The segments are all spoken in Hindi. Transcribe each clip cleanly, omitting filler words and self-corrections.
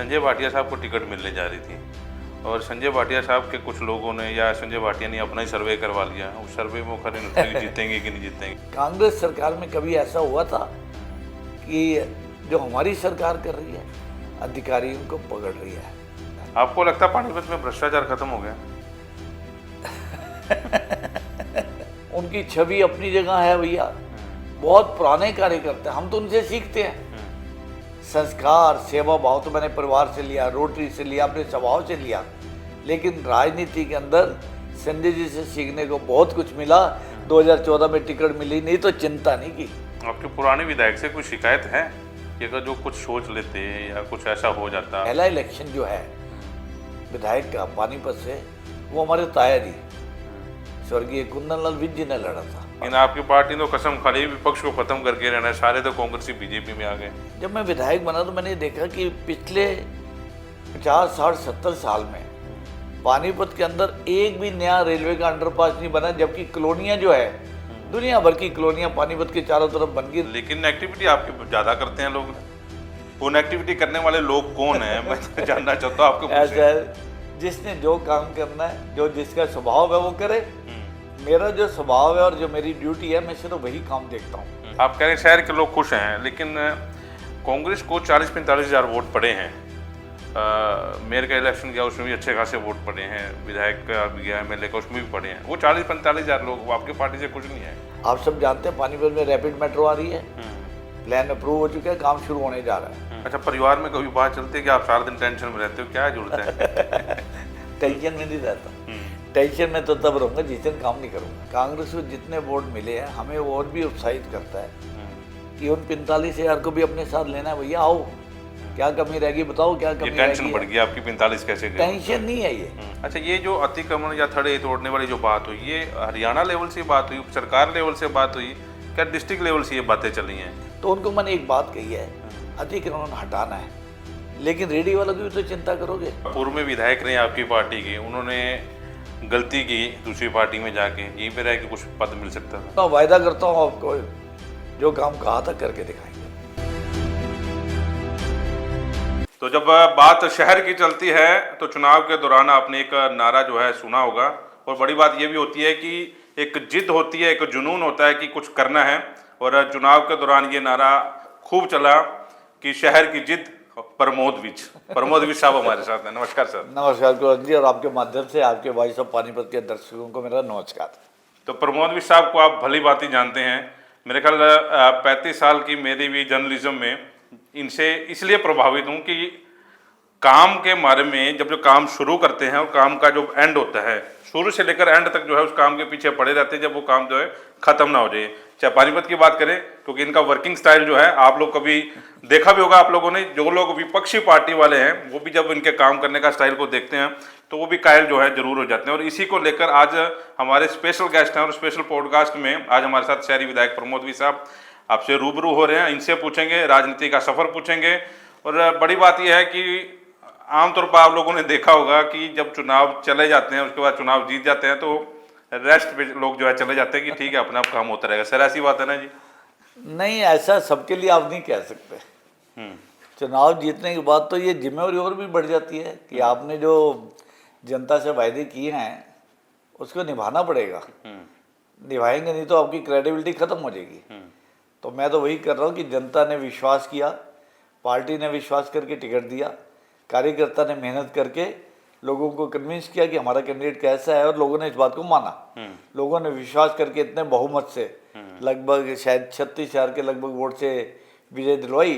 संजय भाटिया साहब को टिकट मिलने जा रही थी और संजय भाटिया साहब के कुछ लोगों ने या संजय भाटिया ने अपना ही सर्वे करवा लिया। उस सर्वे में खरे नहीं जीतेंगे कि नहीं जीतेंगे। कांग्रेस सरकार में कभी ऐसा हुआ था कि जो हमारी सरकार कर रही है अधिकारियों को पकड़ रही है? आपको लगता है पानीपत में भ्रष्टाचार खत्म हो गया? उनकी छवि अपनी जगह है भैया, बहुत पुराने कार्यकर्ता, हम तो उनसे सीखते हैं। संस्कार, सेवा भाव तो मैंने परिवार से लिया, रोटरी से लिया, अपने स्वभाव से लिया, लेकिन राजनीति के अंदर संजय जी से सीखने को बहुत कुछ मिला। 2014 में टिकट मिली नहीं तो चिंता नहीं की। आपके पुराने विधायक से कुछ शिकायत है कि अगर जो कुछ सोच लेते या कुछ ऐसा हो जाता? पहला इलेक्शन जो है विधायक का पानीपत से, वो हमारे ताया जी स्वर्गीय कुंदन लाल विज जी ने लड़ा था। लेकिन आपकी पार्टी ने कसम खा ली विपक्ष को खत्म करके रहना है, सारे तो कांग्रेसी बीजेपी में आ गए। जब मैं विधायक बना तो मैंने देखा कि पिछले 50, 60, 70 साल में पानीपत के अंदर एक भी नया रेलवे का अंडरपास नहीं बना, जबकि कॉलोनियां जो है दुनिया भर की कॉलोनियां पानीपत के चारों तरफ बन गई। लेकिन एक्टिविटी आपकी ज़्यादा करते हैं लोग। उन एक्टिविटी करने वाले लोग कौन है मैं तो जानना चाहता हूँ आपको। ऐसा है, जिसने जो काम करना है, जो जिसका स्वभाव है वो करे। मेरा जो स्वभाव है और जो मेरी ड्यूटी है, मैं सिर्फ वही काम देखता हूँ। आप कह रहे हैं शहर के लोग खुश हैं, लेकिन कांग्रेस को 40-45 हज़ार वोट पड़े हैं। मेयर का इलेक्शन गया उसमें भी अच्छे खासे वोट पड़े हैं, विधायक का भी गया, MLA का उसमें भी पड़े हैं। वो 40-45 हज़ार लोग, वो आपकी पार्टी से कुछ नहीं है। आप सब जानते हैं पानीपत में रैपिड मेट्रो आ रही है, प्लान अप्रूव हो चुका है, काम शुरू होने जा रहा है। अच्छा, परिवार में कभी बात चलती है कि आप सारा दिन टेंशन में रहते हो, क्या जरूरत है? टेंशन में नहीं रहता, टेंशन में तो तब रहूँगा जिस दिन काम नहीं करूँगा। कांग्रेस को जितने वोट मिले हैं हमें और भी उत्साहित करता है कि उन 45 हज़ार को भी अपने साथ लेना है। भैया आओ, क्या कमी रहेगी बताओ, क्या कमी रहेगी? टेंशन बढ़ गई आपकी, 45 कैसे गए? टेंशन नहीं है ये। अच्छा, ये जो अतिक्रमण या थड़े तोड़ने वाली जो बात हुई, ये हरियाणा लेवल से बात हुई, सरकार लेवल से बात हुई, क्या डिस्ट्रिक्ट लेवल से ये बातें चली हैं? तो उनको मैंने एक बात कही है, अतिक्रमण हटाना है, लेकिन रेडी वालों की भी तो चिंता करोगे। पूर्व में विधायक रहे आपकी पार्टी के, उन्होंने गलती की दूसरी पार्टी में जाके, यहीं पे रह के कुछ पद मिल सकता था। तो वायदा करता हूँ आपको, जो काम कहा था करके दिखाएंगे। तो जब बात शहर की चलती है तो चुनाव के दौरान आपने एक नारा जो है सुना होगा, और बड़ी बात ये भी होती है कि एक जिद होती है, एक जुनून होता है कि कुछ करना है। और चुनाव के दौरान ये नारा खूब चला कि शहर की जिद, प्रमोद विज साहब हमारे साथ हैं। नमस्कार सर। नमस्कार कुलवंत जी, और आपके माध्यम से आपके वॉइस ऑफ पानीपत के दर्शकों को मेरा नमस्कार। तो प्रमोद विज साहब को आप भली भांति जानते हैं, मेरे ख्याल 35 साल की मेरी भी जर्नलिज्म में इनसे इसलिए प्रभावित हूँ कि काम के बारे में जब जो काम शुरू करते हैं और काम का जो एंड होता है, शुरू से लेकर एंड तक जो है उस काम के पीछे पड़े रहते हैं, जब वो काम जो है खत्म ना हो जाए। चाहे पानीपत की बात करें, क्योंकि इनका वर्किंग स्टाइल जो है आप लोग कभी देखा भी होगा, आप लोगों ने, जो लोग विपक्षी पार्टी वाले हैं वो भी जब इनके काम करने का स्टाइल को देखते हैं तो वो भी कायल जो है जरूर हो जाते हैं। और इसी को लेकर आज हमारे स्पेशल गेस्ट हैं, और स्पेशल पॉडकास्ट में आज हमारे साथ शहरी विधायक प्रमोद विज साहब आपसे रूबरू हो रहे हैं। इनसे पूछेंगे, राजनीति का सफर पूछेंगे। और बड़ी बात यह है कि आमतौर पर आप लोगों ने देखा होगा कि जब चुनाव चले जाते हैं, उसके बाद चुनाव जीत जाते हैं, तो रेस्ट पे लोग जो है चले जाते हैं कि ठीक है अपना आप काम होता रहेगा। सर ऐसी बात है ना जी? नहीं, ऐसा सबके लिए आप नहीं कह सकते। चुनाव जीतने के बाद तो ये जिम्मेवारी और भी बढ़ जाती है कि आपने जो जनता से वायदे किए हैं उसको निभाना पड़ेगा। निभाएंगे नहीं तो आपकी क्रेडिबिलिटी खत्म हो जाएगी। तो मैं तो वही कर रहा हूँ कि जनता ने विश्वास किया, पार्टी ने विश्वास करके टिकट दिया, कार्यकर्ता ने मेहनत करके लोगों को कन्विंस किया कि हमारा कैंडिडेट कैसा है, और लोगों ने इस बात को माना। लोगों ने विश्वास करके इतने बहुमत से, लगभग शायद 36 हज़ार के लगभग वोट से विजय दिलवाई।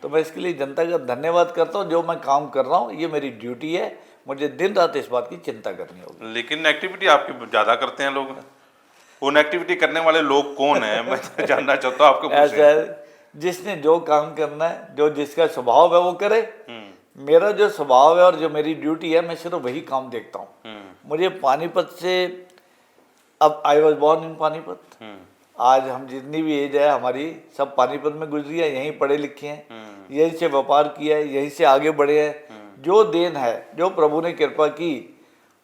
तो मैं इसके लिए जनता का धन्यवाद करता हूँ। जो मैं काम कर रहा हूँ ये मेरी ड्यूटी है, मुझे दिन रात इस बात की चिंता करनी होगी। लेकिन एक्टिविटी आपकी ज़्यादा करते हैं लोग। उन एक्टिविटी करने वाले लोग कौन है मैं तो जानना चाहता हूँ आपको। ऐसा है, जिसने जो काम करना है, जो जिसका स्वभाव है वो करे। मेरा जो स्वभाव है और जो मेरी ड्यूटी है, मैं सिर्फ वही काम देखता हूँ। मुझे पानीपत से, अब I was born in Panipat, आज हम जितनी भी एज है हमारी सब पानीपत में गुजरी है, यहीं पढ़े लिखे हैं, यहीं से व्यापार किया है, यहीं से आगे बढ़े हैं। जो देन है, जो प्रभु ने कृपा की,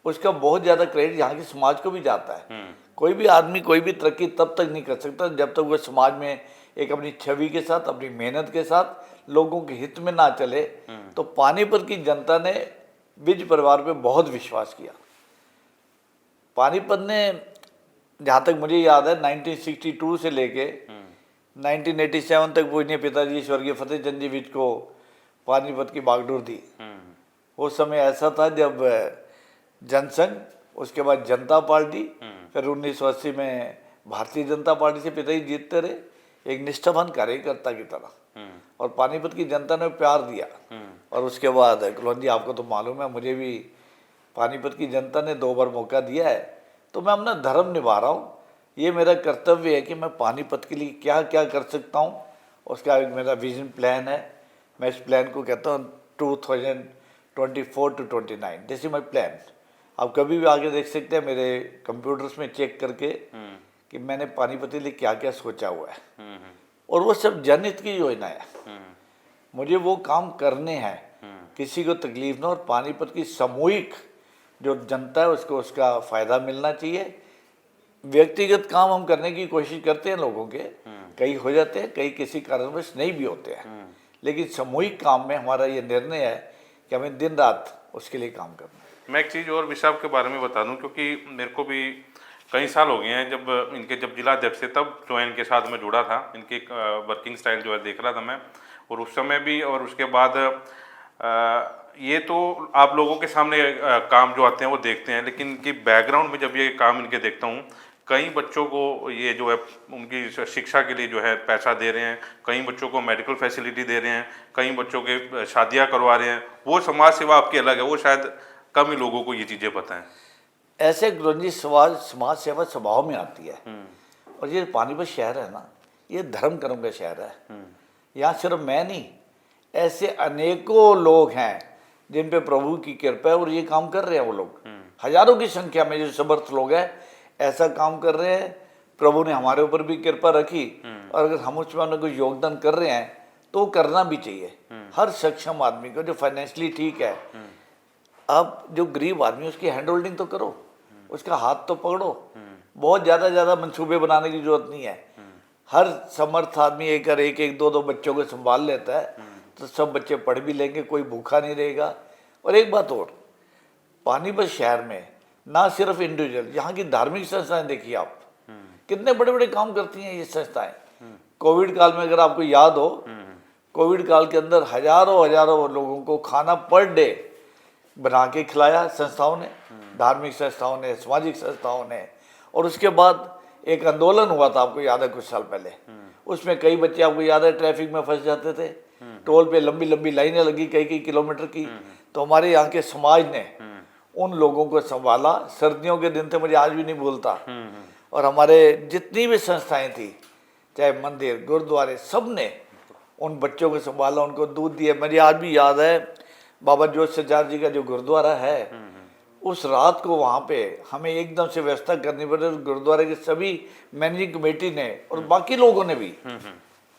उसका बहुत ज़्यादा क्रेडिट यहाँ के समाज को भी जाता है। कोई भी आदमी कोई भी तरक्की तब तक नहीं कर सकता जब तक वो समाज में एक अपनी छवि के साथ, अपनी मेहनत के साथ लोगों के हित में ना चले, तो पानीपत की जनता ने विज परिवार पे बहुत विश्वास किया। पानीपत ने, जहाँ तक मुझे याद है, 1962 से लेके 1987 तक पूजनीय पिताजी स्वर्गीय फतेह चंद जी विज को पानीपत की बागडोर दी। वो समय ऐसा था जब जनसंघ, उसके बाद जनता पार्टी, फिर 1980 में भारतीय जनता पार्टी से पिताजी जीतते रहे, एक निष्ठावान कार्यकर्ता की तरह, और पानीपत की जनता ने प्यार दिया। और उसके बाद कुलवंत जी, आपको तो मालूम है, मुझे भी पानीपत की जनता ने 2 बार मौका दिया है, तो मैं अपना धर्म निभा रहा हूँ। ये मेरा कर्तव्य है कि मैं पानीपत के लिए क्या क्या कर सकता हूँ, उसका एक मेरा विजन प्लान है। मैं इस प्लान को कहता हूँ 2024 to 29, this is my plan. आप कभी भी आगे देख सकते हैं मेरे कंप्यूटर्स में चेक करके कि मैंने पानीपत के लिए क्या क्या सोचा हुआ है, और वो सब जनहित की योजना है। मुझे वो काम करने हैं, किसी को तकलीफ ना, और पानीपत की सामूहिक जो जनता है उसको उसका फ़ायदा मिलना चाहिए। व्यक्तिगत काम हम करने की कोशिश करते हैं लोगों के, कई हो जाते हैं, कई किसी कारणवश नहीं भी होते हैं, लेकिन सामूहिक काम में हमारा ये निर्णय है कि हमें दिन रात उसके लिए काम करना है। मैं एक चीज़ और विशाल के बारे में बता दूं, क्योंकि मेरे को भी कई साल हो गए हैं जब जिला अध्यक्ष थे तब जो है इनके साथ में जुड़ा था। इनकी वर्किंग स्टाइल जो है देख रहा था मैं, और उस समय भी, और उसके बाद ये तो आप लोगों के सामने काम जो आते हैं वो देखते हैं, लेकिन इनकी बैकग्राउंड में जब ये काम इनके देखता हूँ, कई बच्चों को ये जो है उनकी शिक्षा के लिए जो है पैसा दे रहे हैं, कई बच्चों को मेडिकल फैसिलिटी दे रहे हैं, कई बच्चों के शादियाँ करवा रहे हैं। वो समाज सेवा आपकी अलग है, वो शायद कम ही लोगों को ये चीज़ें पता हैं। ऐसे गुरुजी समाज सेवा स्वभाव में आती है, और ये पानीपत शहर है ना, ये धर्म कर्म का शहर है। यहाँ सिर्फ मैं नहीं, ऐसे अनेकों लोग हैं जिन पे प्रभु की कृपा है और ये काम कर रहे हैं। वो लोग हजारों की संख्या में जो समर्थ लोग हैं ऐसा काम कर रहे हैं। प्रभु ने हमारे ऊपर भी कृपा रखी, और अगर हम उसमें उन्हें कोई योगदान कर रहे हैं तो करना भी चाहिए। हर सक्षम आदमी को जो फाइनेंशियली ठीक है, अब जो गरीब आदमी उसकी हैंड होल्डिंग तो करो, उसका हाथ तो पकड़ो। बहुत ज़्यादा मंसूबे बनाने की जरूरत नहीं है। हर समर्थ आदमी एक 2 बच्चों को संभाल लेता है तो सब बच्चे पढ़ भी लेंगे, कोई भूखा नहीं रहेगा। और एक बात और, पानीपत शहर में ना सिर्फ इंडिविजुअल, यहाँ की धार्मिक संस्थाएं देखिए आप, कितने बड़े बड़े काम करती हैं ये संस्थाएं। कोविड काल में अगर आपको याद हो, कोविड काल के अंदर हजारों लोगों को खाना पर डे बना के खिलाया संस्थाओं ने, धार्मिक संस्थाओं ने, सामाजिक संस्थाओं ने। और उसके बाद एक आंदोलन हुआ था, आपको याद है, कुछ साल पहले। उसमें कई बच्चे, आपको याद है, ट्रैफिक में फंस जाते थे, टोल पे लंबी लाइनें लगी कई किलोमीटर की। तो हमारे यहाँ के समाज ने उन लोगों को संभाला। सर्दियों के दिन थे, मुझे आज भी नहीं भूलता। और हमारे जितनी भी संस्थाएं थी, चाहे मंदिर, गुरुद्वारे, सब ने उन बच्चों को संभाला, उनको दूध दिया। मुझे आज भी याद है, बाबा जोत सचार जी का जो गुरुद्वारा है, उस रात को वहाँ पे हमें एकदम से व्यवस्था करनी पड़ी। गुरुद्वारे के सभी मैनेजिंग कमेटी ने और बाकी लोगों ने भी,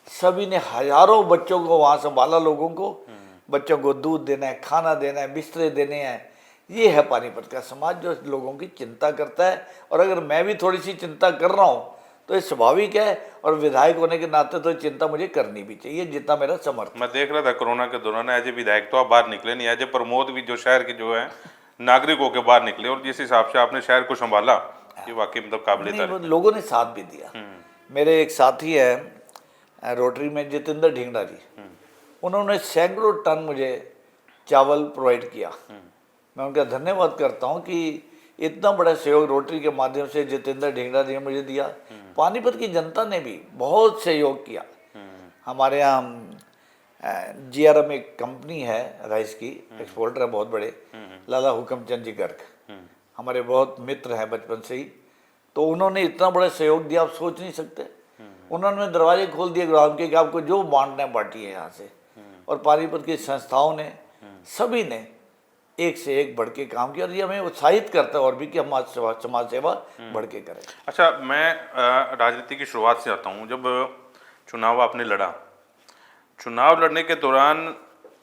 सभी ने हजारों बच्चों को वहाँ संभाला। लोगों को, बच्चों को दूध देना है, खाना देना है, बिस्तरे देने हैं। ये है पानीपत का समाज जो लोगों की चिंता करता है। और अगर मैं भी थोड़ी सी चिंता कर रहा हूँ तो ये स्वाभाविक है, और विधायक होने के नाते तो चिंता मुझे करनी भी चाहिए जितना मेरा समर्थ। मैं देख रहा था कोरोना के दौरान एज ए विधायक तो आप बाहर निकले नहीं, एज ए प्रमोद भी जो शहर के जो है नागरिकों के बाहर निकले, और जिस हिसाब से आपने शहर को संभाला, ये वाकई मतलब काबिल तारीफ। लोगों ने साथ भी दिया। मेरे एक साथी है रोटरी में, जितेंद्र ढींगड़ा जी, उन्होंने सैकड़ों टन मुझे चावल प्रोवाइड किया। मैं उनका धन्यवाद करता हूँ कि इतना बड़ा सहयोग रोटरी के माध्यम से जितेंद्र ढींगड़ा जी ने मुझे दिया। पानीपत की जनता ने भी बहुत सहयोग किया। हमारे यहाँ GRM एक कंपनी है राइस की, एक्सपोर्टर है बहुत बड़े, लाला हुक्मचंद जी गर्ग, हमारे बहुत मित्र हैं बचपन से ही। तो उन्होंने इतना बड़ा सहयोग दिया, आप सोच नहीं सकते। उन्होंने दरवाजे खोल दिए ग्राम के कि आपको जो बांटना है बांटिए यहाँ से। और पानीपत की संस्थाओं ने, सभी ने एक से एक बढ़ के काम किया, और ये हमें उत्साहित करता है और भी कि हम समाज सेवा बढ़ के करें। अच्छा, मैं राजनीति की शुरुआत से आता हूँ। जब चुनाव आपने लड़ा, चुनाव लड़ने के दौरान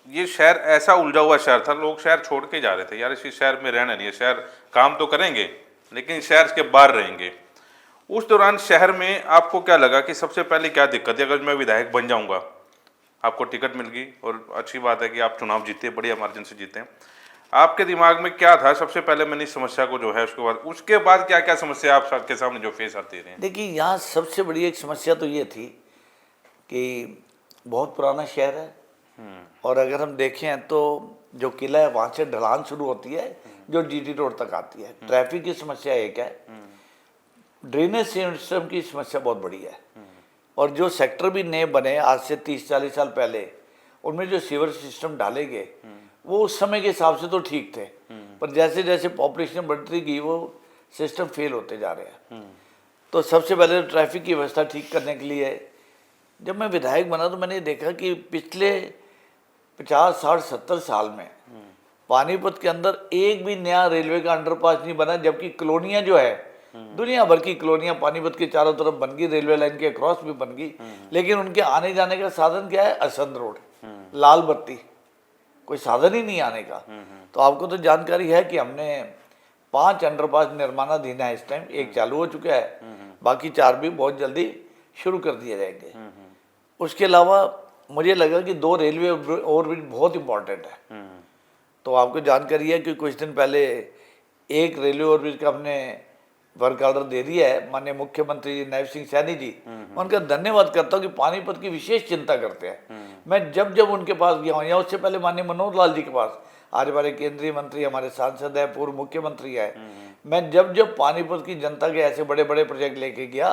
ये शहर ऐसा उलझा हुआ शहर था, लोग शहर छोड़ के जा रहे थे, यार इसी शहर में रहना नहीं है, शहर काम तो करेंगे लेकिन शहर के बाहर रहेंगे। उस दौरान शहर में आपको क्या लगा कि सबसे पहले क्या दिक्कत है, अगर मैं विधायक बन जाऊंगा आपको टिकट मिल गई और अच्छी बात है कि आप चुनाव जीते, बढ़िया मार्जिन से जीते। आपके दिमाग में क्या था सबसे पहले? मैंने इस समस्या को जो है उसके बाद क्या क्या समस्या आप सबके सामने जो फेस आती रही? देखिए, यहाँ सबसे बड़ी एक समस्या तो ये थी कि बहुत पुराना शहर है, और अगर हम देखें तो जो किला है वहाँ से ढलान शुरू होती है जो जीटी रोड तक आती है। ट्रैफिक की समस्या एक है, ड्रेनेज सिस्टम की समस्या बहुत बड़ी है, और जो सेक्टर भी नए बने आज से 30-40 साल पहले, उनमें जो सीवर सिस्टम डाले गए वो उस समय के हिसाब से तो ठीक थे, पर जैसे जैसे पॉपुलेशन बढ़ती गई वो सिस्टम फेल होते जा रहे हैं। तो सबसे पहले ट्रैफिक की व्यवस्था ठीक करने के लिए जब मैं विधायक बना तो मैंने देखा कि पिछले 50, 60, 70 साल में पानीपत के अंदर एक भी नया रेलवे का अंडरपास नहीं बना, जबकि कॉलोनियाँ जो है दुनिया भर की कॉलोनियाँ पानीपत के चारों तरफ बन गई, रेलवे लाइन के क्रॉस भी बन गई, लेकिन उनके आने जाने का साधन क्या है? असंध रोड, लाल बत्ती, कोई साधन ही नहीं आने का। तो आपको तो जानकारी है कि हमने 5 अंडरपास निर्माणाधीन है इस टाइम, एक चालू हो चुका है, बाकी 4 भी बहुत जल्दी शुरू कर दिए जाएंगे। उसके अलावा मुझे लगा कि 2 रेलवे ओवरब्रिज बहुत इंपॉर्टेंट है। तो आपको जानकारी है कि कुछ दिन पहले एक रेलवे ओवरब्रिज का हमने वर्क ऑर्डर दे दिया है माननीय मुख्यमंत्री जी नायब सिंह सैनी जी। मैं उनका धन्यवाद करता हूँ कि पानीपत की विशेष चिंता करते हैं। मैं जब जब उनके पास गया हूँ, या उससे पहले माननीय मनोहर लाल जी के पास, आज हमारे केंद्रीय मंत्री, हमारे सांसद है, पूर्व मुख्यमंत्री है, मैं जब जब पानीपत की जनता के ऐसे बड़े बड़े प्रोजेक्ट लेके गया,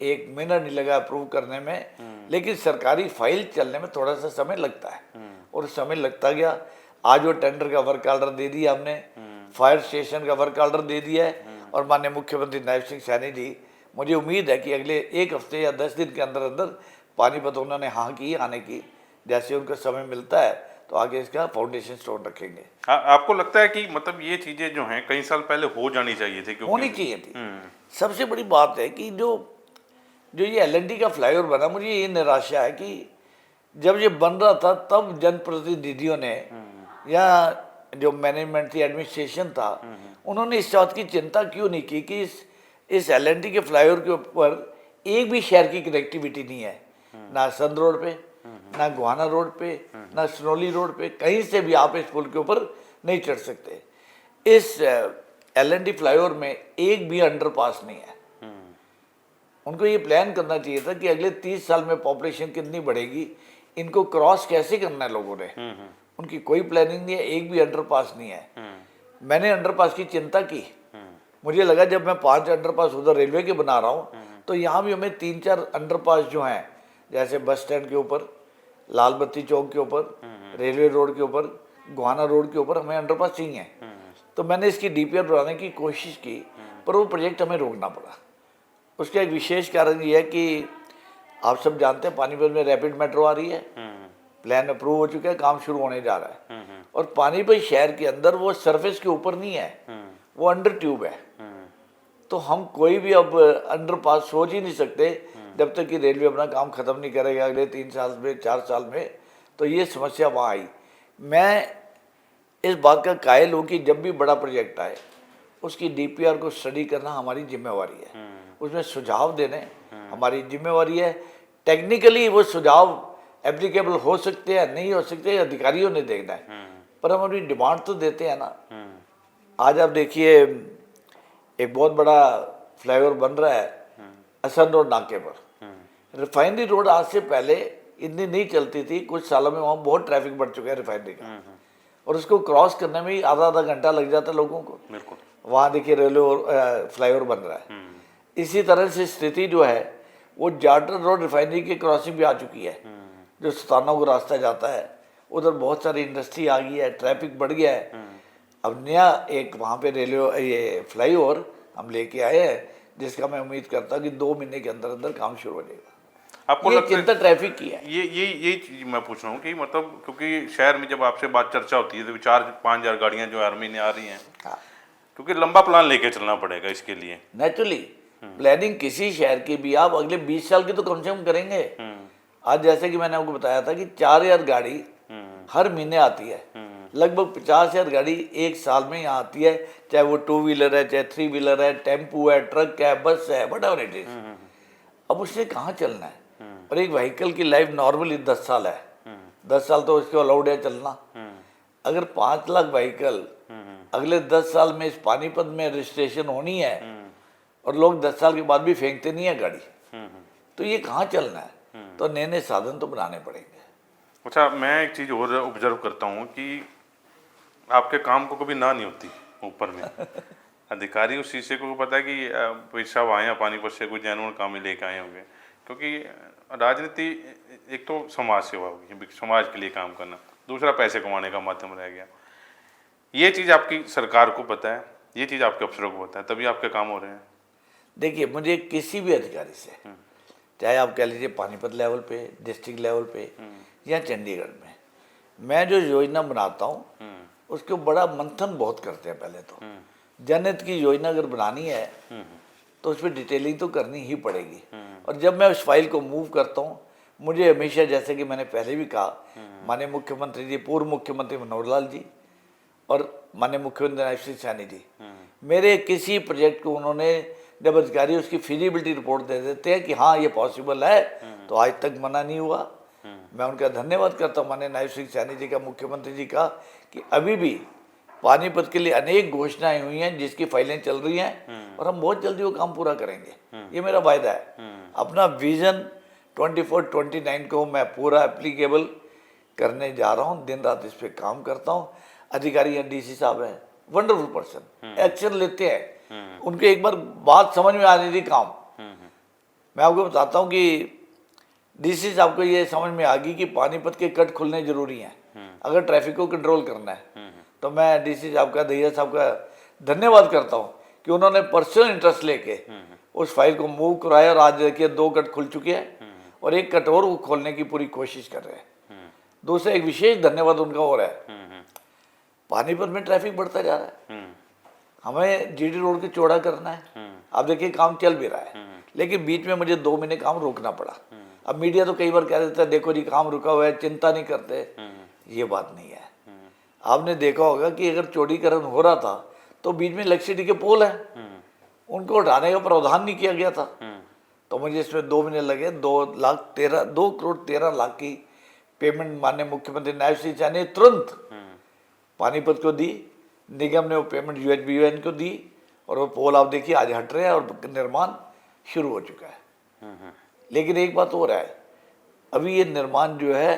1 मिनट नहीं लगा अप्रूव करने में। लेकिन सरकारी फाइल चलने में थोड़ा सा समय लगता है, और समय लगता गया। आज वो टेंडर का वर्क ऑर्डर दे दिया हमने, फायर स्टेशन का वर्क ऑर्डर दे दिया है, और माननीय मुख्यमंत्री नायब सिंह सैनी जी, मुझे उम्मीद है कि अगले 1 हफ्ते या 10 दिन के अंदर अंदर पानीपत उन्होंने हाँ की आने की, जैसे उनको समय मिलता है तो आगे इसका फाउंडेशन स्टोन रखेंगे। आपको लगता है कि मतलब ये चीजें जो हैं कई साल पहले हो जानी चाहिए थी? होनी चाहिए थी। सबसे बड़ी बात है कि जो ये एलएनटी का फ्लाईओवर बना, मुझे ये निराशा है कि जब ये बन रहा था तब जनप्रतिनिधियों ने या जो मैनेजमेंट थी, एडमिनिस्ट्रेशन था, उन्होंने इस बात की चिंता क्यों नहीं की कि इस एलएनटी के फ्लाईओवर के ऊपर एक भी शहर की कनेक्टिविटी नहीं है, ना संध रोड पे, ना गोहाना रोड पे, ना सनौली रोड पे, कहीं से भी आप इस पुल के ऊपर नहीं चढ़ सकते। इस एलएनटी फ्लाईओवर में एक भी अंडरपास नहीं है। उनको ये प्लान करना चाहिए था कि अगले 30 साल में पॉपुलेशन कितनी बढ़ेगी, इनको क्रॉस कैसे करना है लोगों ने। उनकी कोई प्लानिंग नहीं है, एक भी अंडरपास नहीं है। मैंने अंडरपास की चिंता की, मुझे लगा जब मैं 5 अंडरपास उधर रेलवे के बना रहा हूँ तो यहाँ भी हमें 3-4 अंडरपास जो हैं, जैसे बस स्टैंड के ऊपर, लाल बत्ती चौक के ऊपर, रेलवे रोड के ऊपर, गोहाना रोड के ऊपर हमें अंडरपास चाहिए। तो मैंने इसकी डीपीआर बनाने की कोशिश की, पर वो प्रोजेक्ट हमें रोकना पड़ा। उसका एक विशेष कारण ये है कि आप सब जानते हैं पानीपत में रैपिड मेट्रो आ रही है, प्लान अप्रूव हो चुका है, काम शुरू होने जा रहा है, और पानीपत शहर के अंदर वो सरफेस के ऊपर नहीं है, वो अंडर ट्यूब है। तो हम कोई भी अब अंडरपास सोच ही नहीं सकते जब तक कि रेलवे अपना काम खत्म नहीं करेगा अगले 3 साल में, 4 साल में। तो ये समस्या वहाँ आई। मैं इस बात का कायल हूँ कि जब भी बड़ा प्रोजेक्ट आए उसकी डीपीआर को स्टडी करना हमारी जिम्मेवारी है, उसमें सुझाव देने हमारी जिम्मेवारी है। टेक्निकली वो सुझाव एप्लीकेबल हो सकते हैं, नहीं हो सकते, अधिकारियों ने देखना है, पर हम अपनी डिमांड तो देते हैं ना। आज आप देखिए एक बहुत बड़ा फ्लाईओवर बन रहा है असंध रोड नाके पर। रिफाइनरी रोड आज से पहले इतनी नहीं चलती थी, कुछ सालों में वहाँ बहुत ट्रैफिक बढ़ चुका है रिफाइनरी का, और उसको क्रॉस करने में ही आधा घंटा लग जाता है लोगों को। वहाँ देखिए रेलवे फ्लाईओवर बन रहा है। इसी तरह से स्थिति जो है वो जाटर रोड रिफाइनरी की क्रॉसिंग भी आ चुकी है, जो सुल्तानों को रास्ता जाता है, उधर बहुत सारी इंडस्ट्री आ गई है, ट्रैफिक बढ़ गया है। अब नया एक वहाँ पे रेलवे ये फ्लाईओवर हम लेके आए हैं, जिसका मैं उम्मीद करता हूँ कि 2 महीने के अंदर अंदर काम शुरू हो जाएगा। आपको ये चिंता ट्रैफिक की है। ये चीज मैं पूछ रहा हूँ कि मतलब क्योंकि शहर में जब आपसे बात चर्चा होती है तो 4-5 हज़ार गाड़ियाँ जो हर महीने आ रही हैं, क्योंकि लंबा प्लान लेके चलना पड़ेगा इसके लिए। नेचुरली प्लानिंग किसी शहर की भी आप अगले 20 साल की तो कम से कम करेंगे। आज जैसे कि मैंने आपको बताया था कि 4000 गाड़ी हर महीने आती है, लगभग 50,000 गाड़ी एक साल में यहाँ आती है, चाहे वो 2 व्हीलर है, चाहे 3 व्हीलर है, टेम्पू है, ट्रक है, बस है, व्हाटएवर इट इज। अब उससे कहाँ चलना है, और एक व्हीकल की लाइफ नॉर्मली 10 साल है, 10 साल तो उसको अलाउड है चलना। अगर 5 लाख व्हीकल अगले 10 साल में इस पानीपत में रजिस्ट्रेशन होनी है और लोग 10 साल के बाद भी फेंकते नहीं है गाड़ी, तो ये कहाँ चलना है? तो नए नए साधन तो बनाने पड़ेंगे। अच्छा, मैं एक चीज़ और ऑब्जर्व करता हूँ कि आपके काम को कभी ना नहीं होती ऊपर में। अधिकारी उस शीशे को पता है कि भाई साहब आए हैं पानीपत से, कोई जेन्युइन काम ही लेके आए होंगे, क्योंकि राजनीति एक तो समाज सेवा होगी, समाज के लिए काम करना, दूसरा पैसे कमाने का माध्यम रह गया। ये चीज़ आपकी सरकार को पता है, ये चीज़ आपके अफसरों को पता है, तभी आपके काम हो रहे हैं। देखिए, मुझे किसी भी अधिकारी से, चाहे आप कह लीजिए पानीपत लेवल पे, डिस्ट्रिक्ट लेवल पे या चंडीगढ़ में, मैं जो योजना बनाता हूँ उसको बड़ा मंथन बहुत करते हैं। पहले तो जनहित की योजना अगर बनानी है तो उस पर डिटेलिंग तो करनी ही पड़ेगी। और जब मैं उस फाइल को मूव करता हूँ, मुझे हमेशा, जैसे कि मैंने पहले भी कहा, माननीय मुख्यमंत्री जी, पूर्व मुख्यमंत्री मनोहर लाल जी और माननीय मुख्यमंत्री नायब सिंह सैनी जी, मेरे किसी प्रोजेक्ट को उन्होंने, जब अधिकारी उसकी फिजिबिलिटी रिपोर्ट दे देते हैं कि हाँ ये पॉसिबल है, तो आज तक मना नहीं हुआ। मैं उनका धन्यवाद करता हूँ, माननीय नायब सिंह सैनी जी का, मुख्यमंत्री जी का, कि अभी भी पानीपत के लिए अनेक घोषणाएं हुई हैं जिसकी फाइलें चल रही हैं और हम बहुत जल्दी वो काम पूरा करेंगे। ये मेरा वायदा है। अपना विजन 24-29 को मैं पूरा एप्लीकेबल करने जा रहा हूँ, दिन रात इस पर काम करता हूँ। अधिकारी हैं, डीसी साहब हैं, वंडरफुल पर्सन, एक्शन लेते हैं। उनके एक बार बात समझ में आ रही थी काम, मैं आपको बताता हूँ कि डीसी साहब को ये समझ में आ गई कि पानीपत के कट खुलने जरूरी हैं अगर ट्रैफिक को कंट्रोल करना है। तो मैं डीसी साहब का, दहिया साहब का धन्यवाद करता हूँ कि उन्होंने पर्सनल इंटरेस्ट लेके उस फाइल को मूव कराया और आज देखिए 2 कट खुल चुके हैं और 1 कट और वो खोलने की पूरी कोशिश कर रहे हैं। दूसरा एक विशेष धन्यवाद उनका हो रहा है, पानीपत में ट्रैफिक बढ़ता जा रहा है, हमें जीडी रोड को चौड़ा करना है। आप देखिए काम चल भी रहा है, लेकिन बीच में मुझे 2 महीने काम रोकना पड़ा। अब मीडिया तो कई बार कह देता है देखो जी काम रुका हुआ है, चिंता नहीं करते। ये बात नहीं है। आपने देखा होगा कि अगर चौड़ीकरण हो रहा था तो बीच में इलेक्ट्रिसिटी के पोल हैं, उनको हटाने का प्रावधान नहीं किया गया था। तो मुझे इसमें 2 महीने लगे। 2 करोड़ 13 लाख की पेमेंट माननीय मुख्यमंत्री नायब सिंह सैनी ने तुरंत पानीपत को दी, निगम ने वो पेमेंट यूएचबीयूएन को दी और वो पोल आप देखिए आज हट रहे हैं और निर्माण शुरू हो चुका है। लेकिन एक बात हो रहा है, अभी ये निर्माण जो है,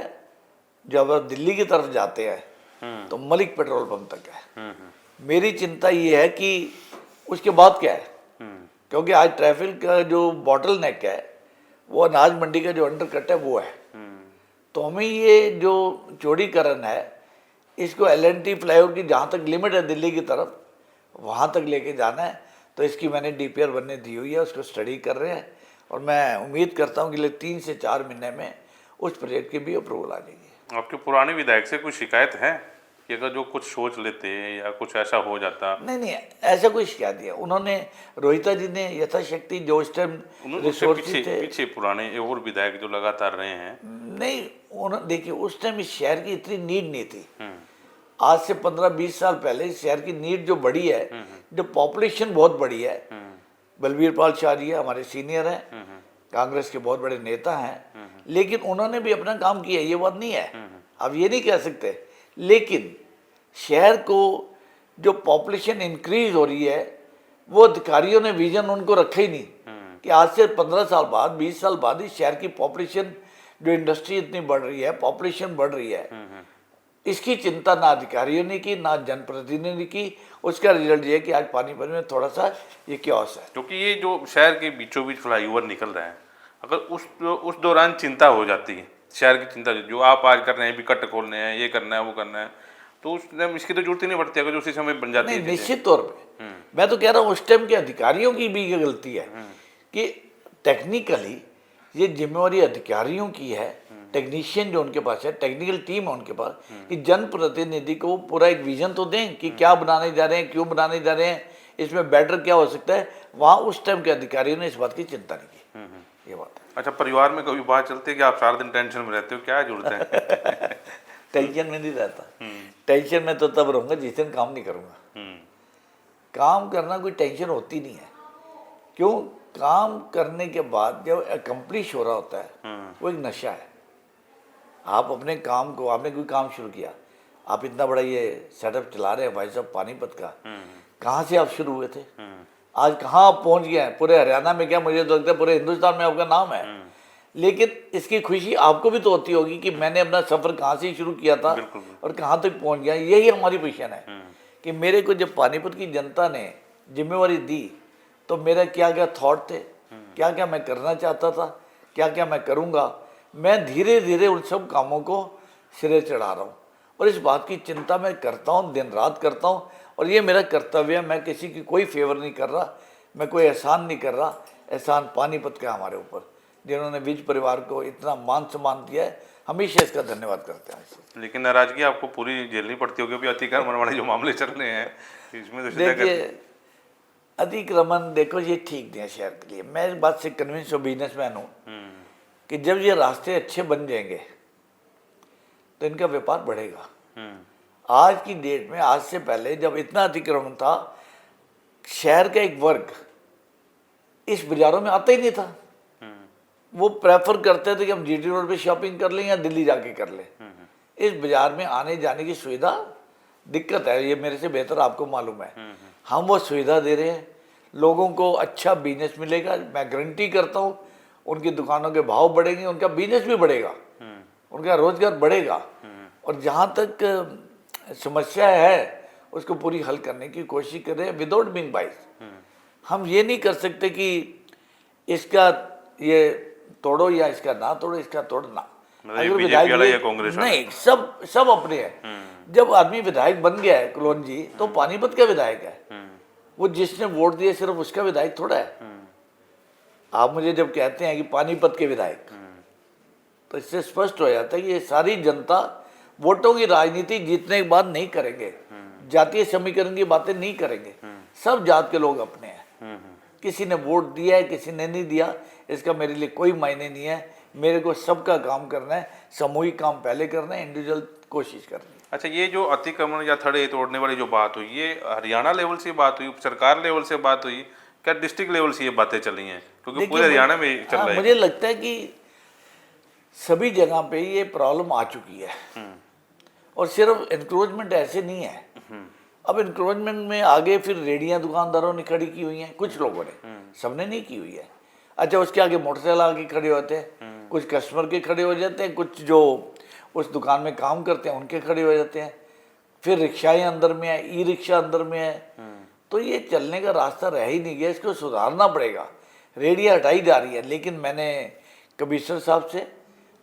जब आप दिल्ली की तरफ जाते हैं तो मलिक पेट्रोल पंप तक है। मेरी चिंता ये है कि उसके बाद क्या है, क्योंकि आज ट्रैफिक का जो बॉटल नेक है वो अनाज मंडी का जो अंडरकट है वो है। तो हमें ये जो चौड़ीकरण है इसको LNT फ्लाईओवर की जहाँ तक लिमिट है दिल्ली की तरफ वहाँ तक लेके जाना है। तो इसकी मैंने DPR बनने दी हुई है, उसको स्टडी कर रहे हैं और मैं उम्मीद करता हूँ कि 3 से 4 महीने में उस प्रोजेक्ट की भी अप्रूवल आ जाएगी। आपके पुराने विधायक से कोई शिकायत है कि अगर जो कुछ सोच लेते या कुछ ऐसा हो जाता? नहीं, ऐसा कोई शिकायत नहीं है। उन्होंने, रोहिता जी ने यथाशक्ति जो उस टाइम रिसोर्सेज थे, पीछे पुराने और विधायक जो लगातार रहे हैं, नहीं, देखिए उस टाइम इस शहर की इतनी नीड नहीं थी। आज से 15-20 साल पहले इस शहर की नीड जो बढ़ी है, जो पॉपुलेशन बहुत बढ़ी है। बलबीर पाल शाह जी है, हमारे सीनियर हैं, कांग्रेस के बहुत बड़े नेता हैं, लेकिन उन्होंने भी अपना काम किया, ये बात नहीं है, अब ये नहीं कह सकते। लेकिन शहर को जो पॉपुलेशन इंक्रीज हो रही है, वो अधिकारियों ने विजन उनको रखा ही नहीं कि आज से 15 साल बाद, 20 साल बाद इस शहर की पॉपुलेशन, जो इंडस्ट्री इतनी बढ़ रही है, पॉपुलेशन बढ़ रही है, इसकी चिंता ना अधिकारियों ने की, ना जनप्रतिनिधि ने की। उसका रिजल्ट ये है कि आज पानीपत में थोड़ा सा ये क्योस है। क्योंकि ये जो शहर के बीचों बीच फ्लाईओवर निकल रहा है, अगर उस दौरान चिंता हो जाती है, शहर की चिंता जो आप आज कर रहे हैं, भी कट खोलने हैं, ये करना है, वो करना है, तो उस टाइम इसकी तो जरूरत ही नहीं पड़ती अगर उसी समय बन जाती है। निश्चित तौर पे मैं तो कह रहा हूँ उस टाइम के अधिकारियों की भी ये गलती है कि टेक्निकली ये जिम्मेवारी अधिकारियों की है, टेक्नीशियन जो उनके पास है, टेक्निकल टीम है उनके पास, कि जनप्रतिनिधि को पूरा एक विजन तो दें कि क्या बनाने जा रहे हैं, क्यों बनाने जा रहे हैं, इसमें बेटर क्या हो सकता है। वहाँ उस टाइम के अधिकारियों ने इस बात की चिंता नहीं की। ये बात है। अच्छा, परिवार में कभी बात चलती है कि आप सारा दिन टेंशन में रहते हो, क्या जरूरत है? टेंशन में नहीं रहता। टेंशन में तो तब रहूँगा जिस दिन काम नहीं करूँगा। काम करना कोई टेंशन होती नहीं है। क्यों? काम करने के बाद जब अकम्प्लिश हो रहा होता है वो एक नशा है। आप अपने काम को, आपने कोई काम शुरू किया, आप इतना बड़ा ये सेटअप चला रहे हैं भाई साहब पानीपत का, कहाँ से आप शुरू हुए थे, आज कहाँ आप पहुँच गए हैं? पूरे हरियाणा में क्या, मुझे तो लगता है पूरे हिंदुस्तान में आपका नाम है। लेकिन इसकी खुशी आपको भी तो होती होगी कि मैंने अपना सफ़र कहाँ से शुरू किया था और कहाँ तक पहुँच गया। यही हमारी पोजीशन है कि मेरे को जब पानीपत की जनता ने जिम्मेवारी दी तो मेरा क्या क्या थॉट थे, क्या क्या मैं करना चाहता था, क्या क्या मैं करूँगा, मैं धीरे धीरे उन सब कामों को सिरे चढ़ा रहा हूँ और इस बात की चिंता मैं करता हूँ, दिन रात करता हूँ। और ये मेरा कर्तव्य है, मैं किसी की कोई फेवर नहीं कर रहा, मैं कोई एहसान नहीं कर रहा। एहसान पानीपत का हमारे ऊपर, जिन्होंने विज परिवार को इतना मान सम्मान दिया है, हमेशा इसका धन्यवाद करते हैं। लेकिन नाराजगी आपको पूरी झेलनी पड़ती होगी अभी अतिक्रमण वाले जो मामले चल रहे हैं इसमें तो सीधा देखिए, अतिक्रमण देखो ये ठीक नहीं है शहर के लिए। मैं इस बात से कन्विंस हूँ, बिजनेसमैन हूँ, कि जब ये रास्ते अच्छे बन जाएंगे तो इनका व्यापार बढ़ेगा। आज की डेट में, आज से पहले जब इतना अतिक्रमण था, शहर का एक वर्ग इस बाजारों में आता ही नहीं था। वो प्रेफर करते थे कि हम जीटी रोड पे शॉपिंग कर लें या दिल्ली जाके कर लें। इस बाजार में आने जाने की सुविधा दिक्कत है, ये मेरे से बेहतर आपको मालूम है। हम वो सुविधा दे रहे हैं, लोगों को अच्छा बिजनेस मिलेगा, मैं गारंटी करता हूँ। उनकी दुकानों के भाव बढ़ेंगे, उनका बिजनेस भी बढ़ेगा, उनका रोजगार बढ़ेगा। और जहाँ तक समस्या है उसको पूरी हल करने की कोशिश कर रहे हैं विदाउट बीइंग बाइस। हम ये नहीं कर सकते कि इसका ये तोड़ो या इसका ना तोड़ो, इसका तोड़ना। मतलब बीजेपी वाला या कांग्रेस वाला? नहीं, सब अपने हैं। जब आदमी विधायक बन गया है कलोन जी, तो पानीपत का विधायक है। वो जिसने वोट दिए सिर्फ उसका विधायक थोड़ा है। आप मुझे जब कहते हैं कि पानीपत के विधायक, तो इससे स्पष्ट हो जाता है कि ये सारी जनता वोटों की राजनीति जीतने के बाद नहीं करेंगे, जातीय समीकरण की बातें नहीं करेंगे। सब जात के लोग अपने हैं। किसी ने वोट दिया है, किसी ने नहीं दिया, इसका मेरे लिए कोई मायने नहीं है। मेरे को सबका काम करना है, सामूहिक काम पहले करना है, इंडिविजुअल कोशिश करनी है। अच्छा, ये जो अतिक्रमण या थड़े तोड़ने वाली जो बात हुई, ये हरियाणा लेवल से बात हुई, सरकार लेवल से बात हुई, क्या डिस्ट्रिक्ट लेवल से ये बातें चली हैं? क्योंकि पूरे हरियाणा में चल रहा है। मुझे लगता है कि सभी जगह पे ये प्रॉब्लम आ चुकी है। और सिर्फ इंक्रोचमेंट ऐसे नहीं है। अब इंक्रोचमेंट में आगे फिर रेडियां दुकानदारों ने खड़ी की हुई हैं, कुछ लोगों ने, सबने नहीं की हुई है। अच्छा, उसके आगे मोटरसाइकिल आगे खड़े होते हैं, कुछ कस्टमर के खड़े हो जाते हैं, कुछ जो उस दुकान में काम करते हैं उनके खड़े हो जाते हैं। फिर रिक्शाएं अंदर में है, ई रिक्शा अंदर में है। तो ये चलने का रास्ता रह ही नहीं गया, इसको सुधारना पड़ेगा। रेडियाँ हटाई जा रही है, लेकिन मैंने कमिश्नर साहब से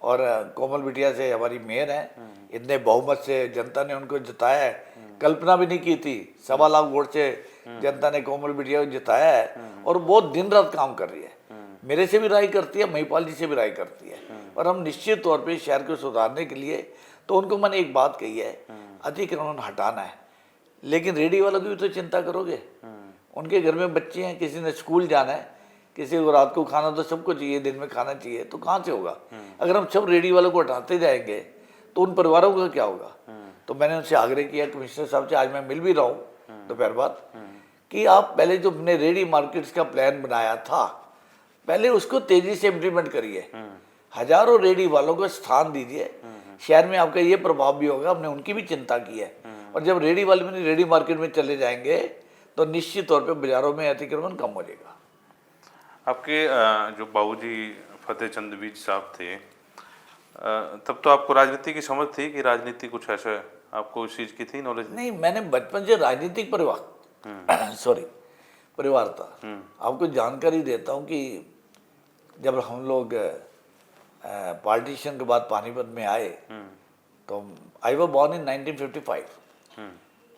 और कोमल बिटिया से, हमारी मेयर है, इतने बहुमत से जनता ने उनको जिताया है, कल्पना भी नहीं की थी। 1.25 लाख वोट से जनता ने कोमल बिटिया को जिताया है और बहुत दिन रात काम कर रही है। मेरे से भी राय करती है, महिपाल जी से भी राय करती है। और हम निश्चित तौर पे शहर को सुधारने के लिए, तो उनको मैंने एक बात कही है, अतिक्रमण हटाना है, लेकिन रेडी वालों की भी तो चिंता करोगे। उनके घर में बच्चे हैं, किसी ने स्कूल जाना है, किसी को रात को खाना तो सबको चाहिए, दिन में खाना चाहिए, तो कहाँ से होगा? अगर हम सब रेडी वालों को हटाते जाएंगे तो उन परिवारों का क्या होगा? तो मैंने उनसे आग्रह किया, कमिश्नर साहब से, आज मैं मिल भी रहा हूँ दोपहर बाद, कि आप पहले जो अपने रेडी मार्केट्स का प्लान बनाया था, पहले उसको तेजी से इम्प्लीमेंट करिए। हजारों रेडी वालों को स्थान दीजिए, शहर में आपका ये प्रभाव भी होगा। हमने उनकी भी चिंता की है। और जब रेडी वाले में रेडी मार्केट में चले जाएंगे तो निश्चित तौर पे बाजारों में अतिक्रमण कम हो जाएगा। आपके जो बाबूजी फतेह चंद बीज साहब थे, तब तो आपको राजनीति की समझ थी कि राजनीति कुछ ऐसा, आपको इस चीज़ की थी नॉलेज? नहीं, मैंने बचपन से राजनीतिक परिवार था। आपको जानकारी देता हूँ कि जब हम लोग पार्टीशन के बाद पानीपत में आए, तो आई वॉज बॉर्न इन 1955।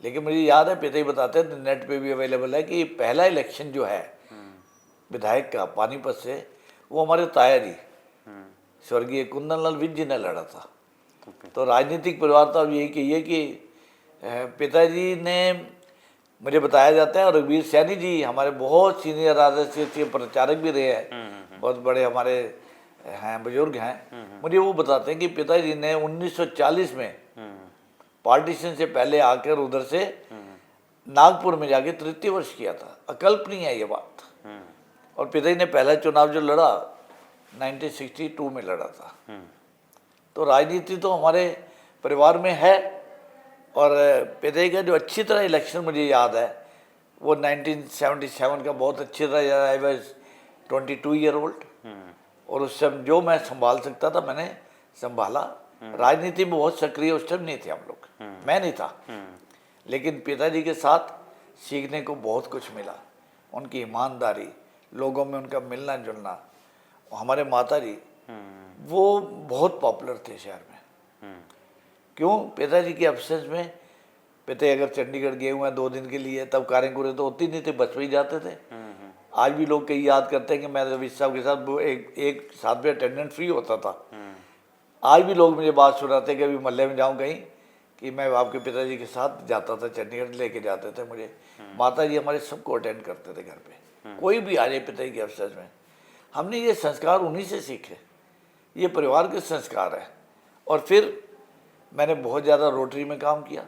लेकिन मुझे याद है, पिता ही बताते हैं, नेट पे भी अवेलेबल है, कि पहला इलेक्शन जो है विधायक का पानीपत से, वो हमारे ताया जी स्वर्गीय कुंदन लाल विज जी ने लड़ा था। तो राजनीतिक परिवार तो अब यही कहिए कि पिताजी ने, मुझे बताया जाता है, और रघुवीर सैनी जी हमारे बहुत सीनियर राजनीतिक प्रचारक भी रहे हैं, बहुत बड़े हमारे हैं, बुजुर्ग हैं। मुझे वो बताते हैं कि पिताजी ने 1940 में पार्टीशन से पहले आकर उधर से नागपुर में जाके तृतीय वर्ष किया था। अकल्पनीय है ये बात। और पिताजी ने पहला चुनाव जो लड़ा 1962 में लड़ा था। तो राजनीति तो हमारे परिवार में है। और पिताजी का जो अच्छी तरह इलेक्शन मुझे याद है वो 1977 का बहुत अच्छी तरह याद है। आई वॉज 22 ईयर ओल्ड और उस समय जो मैं संभाल सकता था मैंने संभाला। राजनीति में बहुत सक्रिय उस टाइम नहीं थे हम लोग, मैं नहीं था, लेकिन पिताजी के साथ सीखने को बहुत कुछ मिला। उनकी ईमानदारी, लोगों में उनका मिलना जुलना। हमारे माता जी वो बहुत पॉपुलर थे शहर में। क्यों? पिताजी के एब्सेंस में, पिता अगर चंडीगढ़ गए हुए हैं 2 दिन के लिए, तब कारें तो होती नहीं थे, बस में ही जाते थे। आज भी लोग कई याद करते हैं कि मैं रवि साहब के साथ वो एक साथ में अटेंडेंट फ्री होता था। आज भी लोग मुझे बात सुनाते हैं कि अभी मल्ले में जाऊँ कहीं कि मैं आपके पिताजी के साथ जाता था, चंडीगढ़ लेके जाते थे मुझे। माता जी हमारे सबको अटेंड करते थे घर पे, कोई भी आ जाए पिताजी के अवसर में। हमने ये संस्कार उन्हीं से सीखे, ये परिवार के संस्कार है। और फिर मैंने बहुत ज़्यादा रोटरी में काम किया।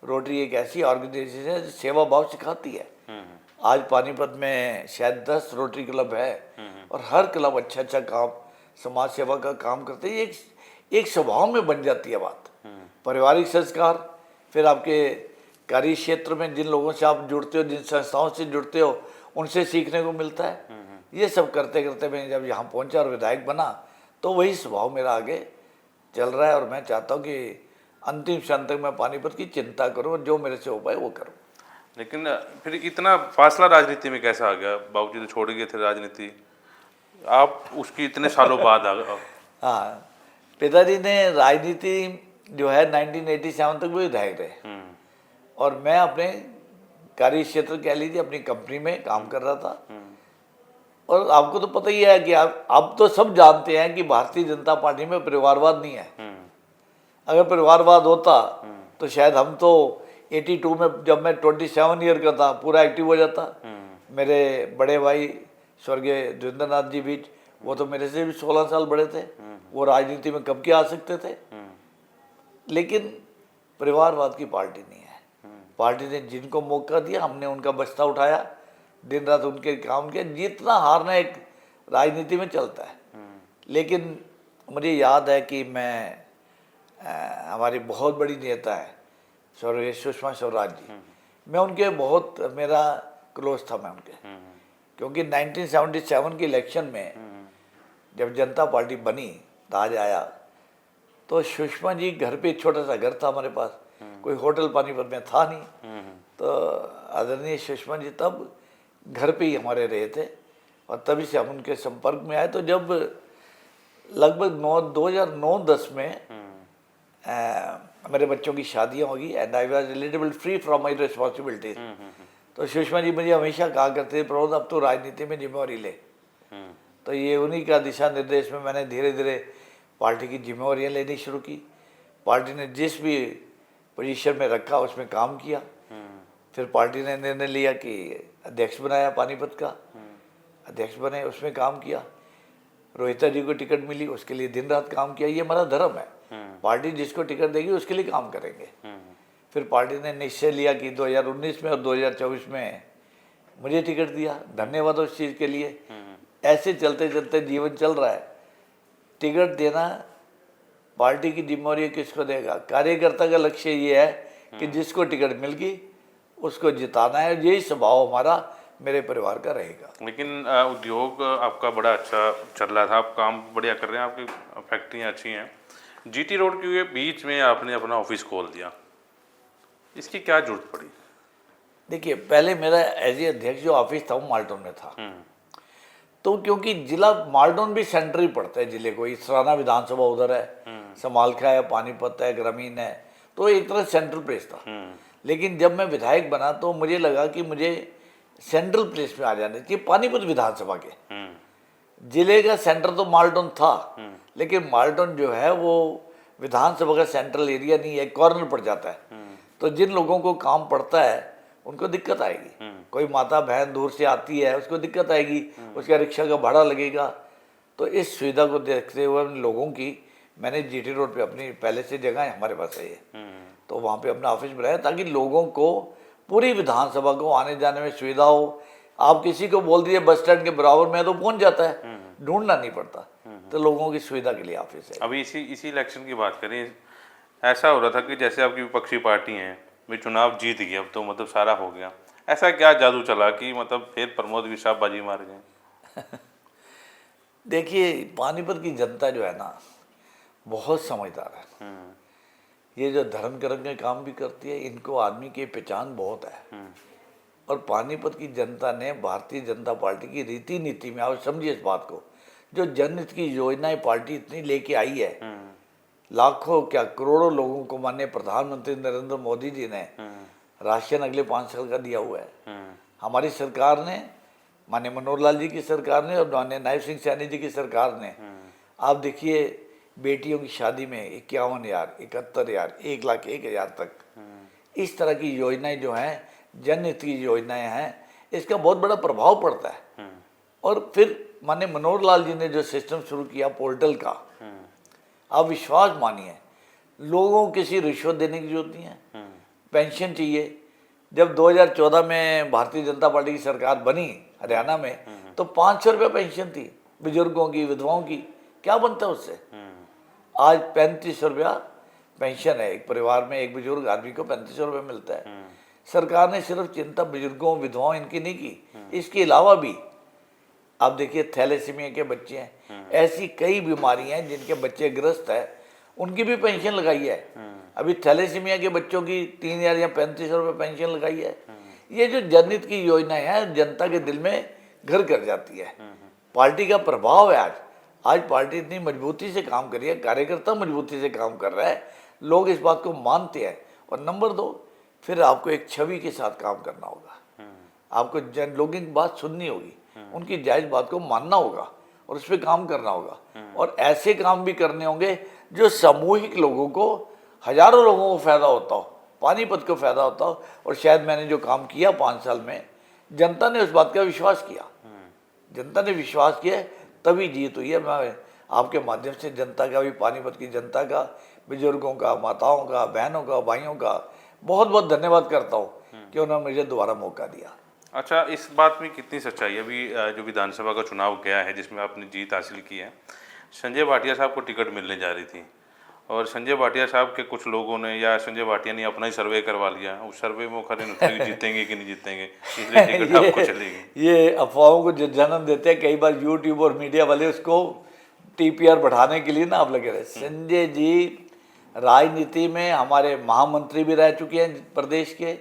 रोटरी एक ऐसी ऑर्गेनाइजेशन है जो सेवा भाव सिखाती है। आज पानीपत में शायद 10 रोटरी क्लब है और हर क्लब अच्छा काम, समाज सेवा का काम करते हैं। एक स्वभाव में बन जाती है बात। पारिवारिक संस्कार, फिर आपके कार्य क्षेत्र में जिन लोगों से आप जुड़ते हो, जिन संस्थाओं से जुड़ते हो, उनसे सीखने को मिलता है। ये सब करते करते मैं जब यहाँ पहुँचा और विधायक बना तो वही स्वभाव मेरा आगे चल रहा है। और मैं चाहता हूँ कि अंतिम क्षण तक मैं पानीपत की चिंता करूँ और जो मेरे से हो पाए वो करूँ। लेकिन फिर इतना फासला राजनीति में कैसा आ गया? बाबूजी तो छोड़ गए थे राजनीति, आप उसकी इतने सालों बाद आ गए। हाँ, पिताजी ने राजनीति जो है 1987 तक वो विधायक रहे और मैं अपने कार्य क्षेत्र कह लीजिए अपनी कंपनी में काम कर रहा था। और आपको तो पता ही है कि आप तो सब जानते हैं कि भारतीय जनता पार्टी में परिवारवाद नहीं है। अगर परिवारवाद होता तो शायद हम तो 82 में, जब मैं 27 ईयर का था, पूरा एक्टिव हो जाता। मेरे बड़े भाई स्वर्गीय देवेंद्र नाथ जी बीच, वो तो मेरे से भी 16 साल बड़े थे, वो राजनीति में कब के आ सकते थे। लेकिन परिवारवाद की पार्टी नहीं है। पार्टी ने जिनको मौका दिया हमने उनका बस्ता उठाया, दिन रात उनके काम किया। जितना हारना एक राजनीति में चलता है। लेकिन मुझे याद है कि मैं हमारी बहुत बड़ी नेता है स्वर्गीय सुषमा स्वराज जी, मैं उनके बहुत, मेरा क्लोज था मैं उनके। क्योंकि 1977 के इलेक्शन में जब जनता पार्टी बनी, ताज आया, तो सुषमा जी घर पे छोटा सा घर था हमारे पास, कोई होटल पानीपत में था नहीं। तो आदरणीय सुषमा जी तब घर पे ही हमारे रहे थे और तभी से हम उनके संपर्क में आए। तो जब लगभग 2009-10 में मेरे बच्चों की शादियाँ होगी and I was little free from my responsibilities, तो सुषमा जी मुझे हमेशा कहा करते थे, प्रमोद अब तो राजनीति में जिम्मेवारी ले। तो ये उन्हीं का दिशा निर्देश में मैंने धीरे धीरे पार्टी की जिम्मेवारियाँ लेनी शुरू की। पार्टी ने जिस भी पोजीशन में रखा उसमें काम किया। फिर पार्टी ने निर्णय लिया कि अध्यक्ष बनाया, पानीपत का अध्यक्ष बने, उसमें काम किया। रोहिता जी को टिकट मिली, उसके लिए दिन रात काम किया। ये हमारा धर्म है, पार्टी जिसको टिकट देगी उसके लिए काम करेंगे। फिर पार्टी ने निश्चय लिया कि 2019 में और 2024 में मुझे टिकट दिया, धन्यवाद उस चीज़ के लिए। ऐसे चलते चलते जीवन चल रहा है। टिकट देना पार्टी की जिम्मेवारी किसको देगा? कार्यकर्ता का लक्ष्य ये है कि जिसको टिकट मिल गई उसको जिताना है। यही स्वभाव हमारा, मेरे परिवार का रहेगा। लेकिन उद्योग आपका बड़ा अच्छा चल रहा था, आप काम बढ़िया कर रहे हैं, आपकी फैक्ट्रियाँ अच्छी हैं। जीटी रोड के बीच में आपने अपना ऑफिस खोल दिया, इसकी क्या जरूरत पड़ी? देखिए, पहले मेरा एज ए अध्यक्ष जो ऑफिस था वो माल्टोन में था। तो क्योंकि जिला माल्टोन भी सेंटर ही पड़ता है जिले को, इसराना विधानसभा उधर है, समालखा है, पानीपत है, ग्रामीण है, तो एक तरह सेंट्रल प्लेस था। लेकिन जब मैं विधायक बना तो मुझे लगा कि मुझे सेंट्रल प्लेस में आ जाने चाहिए, पानीपत विधानसभा के। जिले का सेंटर तो माल्टोन था, लेकिन माल्टोन जो है वो विधानसभा का सेंट्रल एरिया नहीं है, कॉर्नर पड़ जाता है। तो जिन लोगों को काम पड़ता है उनको दिक्कत आएगी। कोई माता बहन दूर से आती है, उसको दिक्कत आएगी, उसका रिक्शा का भाड़ा लगेगा। तो इस सुविधा को देखते हुए उन लोगों की मैंने जीटी रोड पे, अपनी पहले से जगह है हमारे पास है ये, तो वहाँ पे अपना ऑफिस बनाया ताकि लोगों को पूरी विधानसभा को आने जाने में सुविधा हो। आप किसी को बोल दिए बस स्टैंड के बराबर में तो पहुँच जाता है, ढूंढना नहीं पड़ता। तो लोगों की सुविधा के लिए ऑफिस है। अभी इसी इलेक्शन की बात करें, ऐसा हो रहा था कि जैसे आपकी विपक्षी पार्टी है भी चुनाव जीत गई, अब तो मतलब सारा हो गया, ऐसा क्या जादू चला कि मतलब फिर प्रमोद भी साहब बाजी मार गए? देखिए, पानीपत की जनता जो है ना, बहुत समझदार है। ये जो धर्म कर्म के काम भी करती है, इनको आदमी की पहचान बहुत है। और पानीपत की जनता ने भारतीय जनता पार्टी की रीति नीति में, आप समझिए इस बात को, जो जनहित की योजनाएं पार्टी इतनी लेके आई है, लाखों क्या करोड़ों लोगों को माननीय प्रधानमंत्री नरेंद्र मोदी जी ने राशन अगले 5 साल का दिया हुआ है। हमारी सरकार ने, माननीय मनोहर लाल जी की सरकार ने और माननीय नायब सिंह सैनी जी की सरकार ने, आप देखिए बेटियों की शादी में 51,000, 71,000, 1,01,000 तक इस तरह की योजनाएं जो हैं, जनहित की योजनाएं हैं, इसका बहुत बड़ा प्रभाव पड़ता है। और फिर माननीय मनोहर लाल जी ने जो सिस्टम शुरू किया पोर्टल का, आप विश्वास मानिए, लोगों को किसी रिश्वत देने की जरूरत नहीं है। पेंशन चाहिए, जब 2014 में भारतीय जनता पार्टी की सरकार बनी हरियाणा में, तो 500 रुपये पेंशन थी बुजुर्गों की, विधवाओं की। क्या बनता है उससे? आज 3500 रुपया पेंशन है। एक परिवार में एक बुजुर्ग आदमी को 3500 रुपये मिलता है। सरकार ने सिर्फ चिंता बुजुर्गों, विधवाओं इनकी नहीं की, इसके अलावा भी आप देखिए थैलेसीमिया के बच्चे हैं, ऐसी कई बीमारियां हैं जिनके बच्चे ग्रस्त है, उनकी भी पेंशन लगाई है। अभी थैलेसीमिया के बच्चों की 3,000 या 3500 रुपये पेंशन लगाई है। ये जो जनहित की योजनाएं हैं, जनता के दिल में घर कर जाती है। पार्टी का प्रभाव है। आज पार्टी इतनी मजबूती से काम कर रही है, कार्यकर्ता मजबूती से काम कर रहा है, लोग इस बात को मानते हैं। और नंबर 2, फिर आपको एक छवि के साथ काम करना होगा। आपको लोगों की बात सुननी होगी, उनकी जायज बात को मानना होगा और उस पर काम करना होगा। और ऐसे काम भी करने होंगे जो सामूहिक लोगों को, हजारों लोगों को फायदा होता हो, पानीपत को फायदा होता हो। और शायद मैंने जो काम किया 5 साल में, जनता ने उस बात का विश्वास किया। जनता ने विश्वास किया तभी जीत हुई है। मैं आपके माध्यम से जनता का भी, पानीपत की जनता का, बुजुर्गों का, माताओं का, बहनों का, भाइयों का बहुत बहुत धन्यवाद करता हूँ कि उन्होंने मुझे दोबारा मौका दिया। अच्छा, इस बात में कितनी सच्चाई है? अभी जो विधानसभा का चुनाव गया है जिसमें आपने जीत हासिल की है, संजय भाटिया साहब को टिकट मिलने जा रही थी और संजय भाटिया साहब के कुछ लोगों ने या संजय भाटिया ने अपना ही सर्वे करवा लिया। उस सर्वे में खड़े नहीं जीतेंगे कि नहीं जीतेंगे, इसलिए टिकट आपको चलेगी। ये अफवाहों को जन्म देते हैं। कई बार यूट्यूब और मीडिया वाले उसको टीपीआर बढ़ाने के लिए ना आप लगे रहे। संजय जी राजनीति में हमारे महामंत्री भी रह चुके हैं प्रदेश के।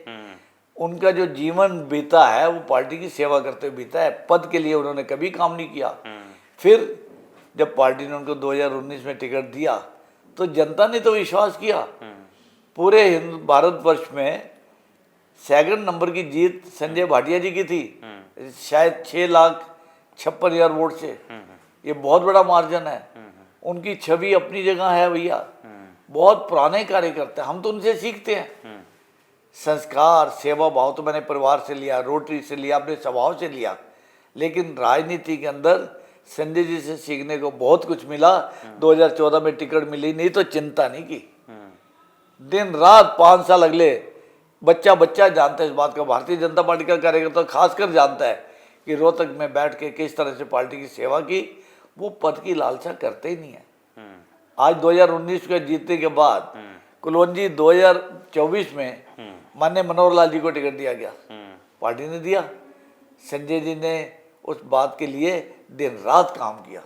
उनका जो जीवन बीता है वो पार्टी की सेवा करते हुए बीता है। पद के लिए उन्होंने कभी काम नहीं किया। फिर जब पार्टी ने उनको 2019 में टिकट दिया तो जनता ने तो विश्वास किया। पूरे भारतवर्ष में सेकंड नंबर की जीत संजय भाटिया जी की थी, शायद 6,56,000 वोट से। ये बहुत बड़ा मार्जिन है। उनकी छवि अपनी जगह है भैया। बहुत पुराने कार्यकर्ता, हम तो उनसे सीखते हैं। संस्कार, सेवा भाव तो मैंने परिवार से लिया, रोटरी से लिया, अपने स्वभाव से लिया। लेकिन राजनीति के अंदर संजय जी से सीखने को बहुत कुछ मिला। 2014 में टिकट मिली नहीं तो चिंता नहीं की। दिन रात 5 साल अगले बच्चा बच्चा जानता है इस बात का। भारतीय जनता पार्टी का कार्यकर्ता खासकर जानता है कि रोहतक में बैठ के किस तरह से पार्टी की सेवा की। वो पद की लालसा करते ही नहीं है। आज 2019 के जीतने के बाद कुलवंजी 2024 में माननीय मनोहर लाल जी को टिकट दिया गया, पार्टी ने दिया। संजय जी ने उस बात के लिए दिन रात काम किया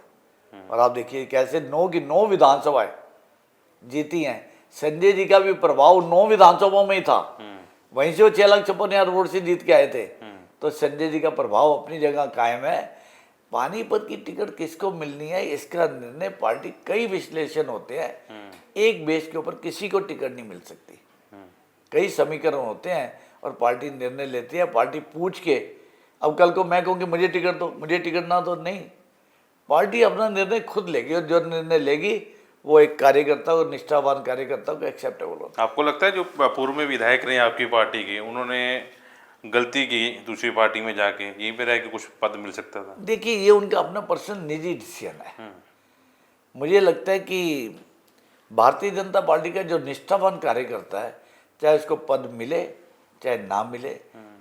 और आप देखिए कैसे 9 की 9 विधानसभाएं जीती हैं। संजय जी का भी प्रभाव 9 विधानसभाओं में ही था। वहीं से वो 6,56,000 वोट से जीत के आए थे। तो संजय जी का प्रभाव अपनी जगह कायम है। पानीपत की टिकट किसको मिलनी है इसका निर्णय पार्टी, कई विश्लेषण होते हैं, एक बेस के ऊपर किसी को टिकट नहीं मिल सकती। कई समीकरण होते हैं और पार्टी निर्णय लेती है। पार्टी पूछ के, अब कल को मैं कहूँ कि मुझे टिकट दो, मुझे टिकट ना दो, नहीं, पार्टी अपना निर्णय खुद लेगी। और जो निर्णय लेगी वो एक कार्यकर्ता और निष्ठावान कार्यकर्ता को एक्सेप्टेबल होता है। आपको लगता है जो पूर्व में विधायक रहे आपकी पार्टी के, उन्होंने गलती की दूसरी पार्टी में जाके, यहीं पे रह के कुछ पद मिल सकता था? देखिए, ये उनका अपना पर्सनल निजी डिसीजन है। मुझे लगता है कि भारतीय जनता पार्टी का जो निष्ठावान कार्यकर्ता है, चाहे उसको पद मिले चाहे ना मिले,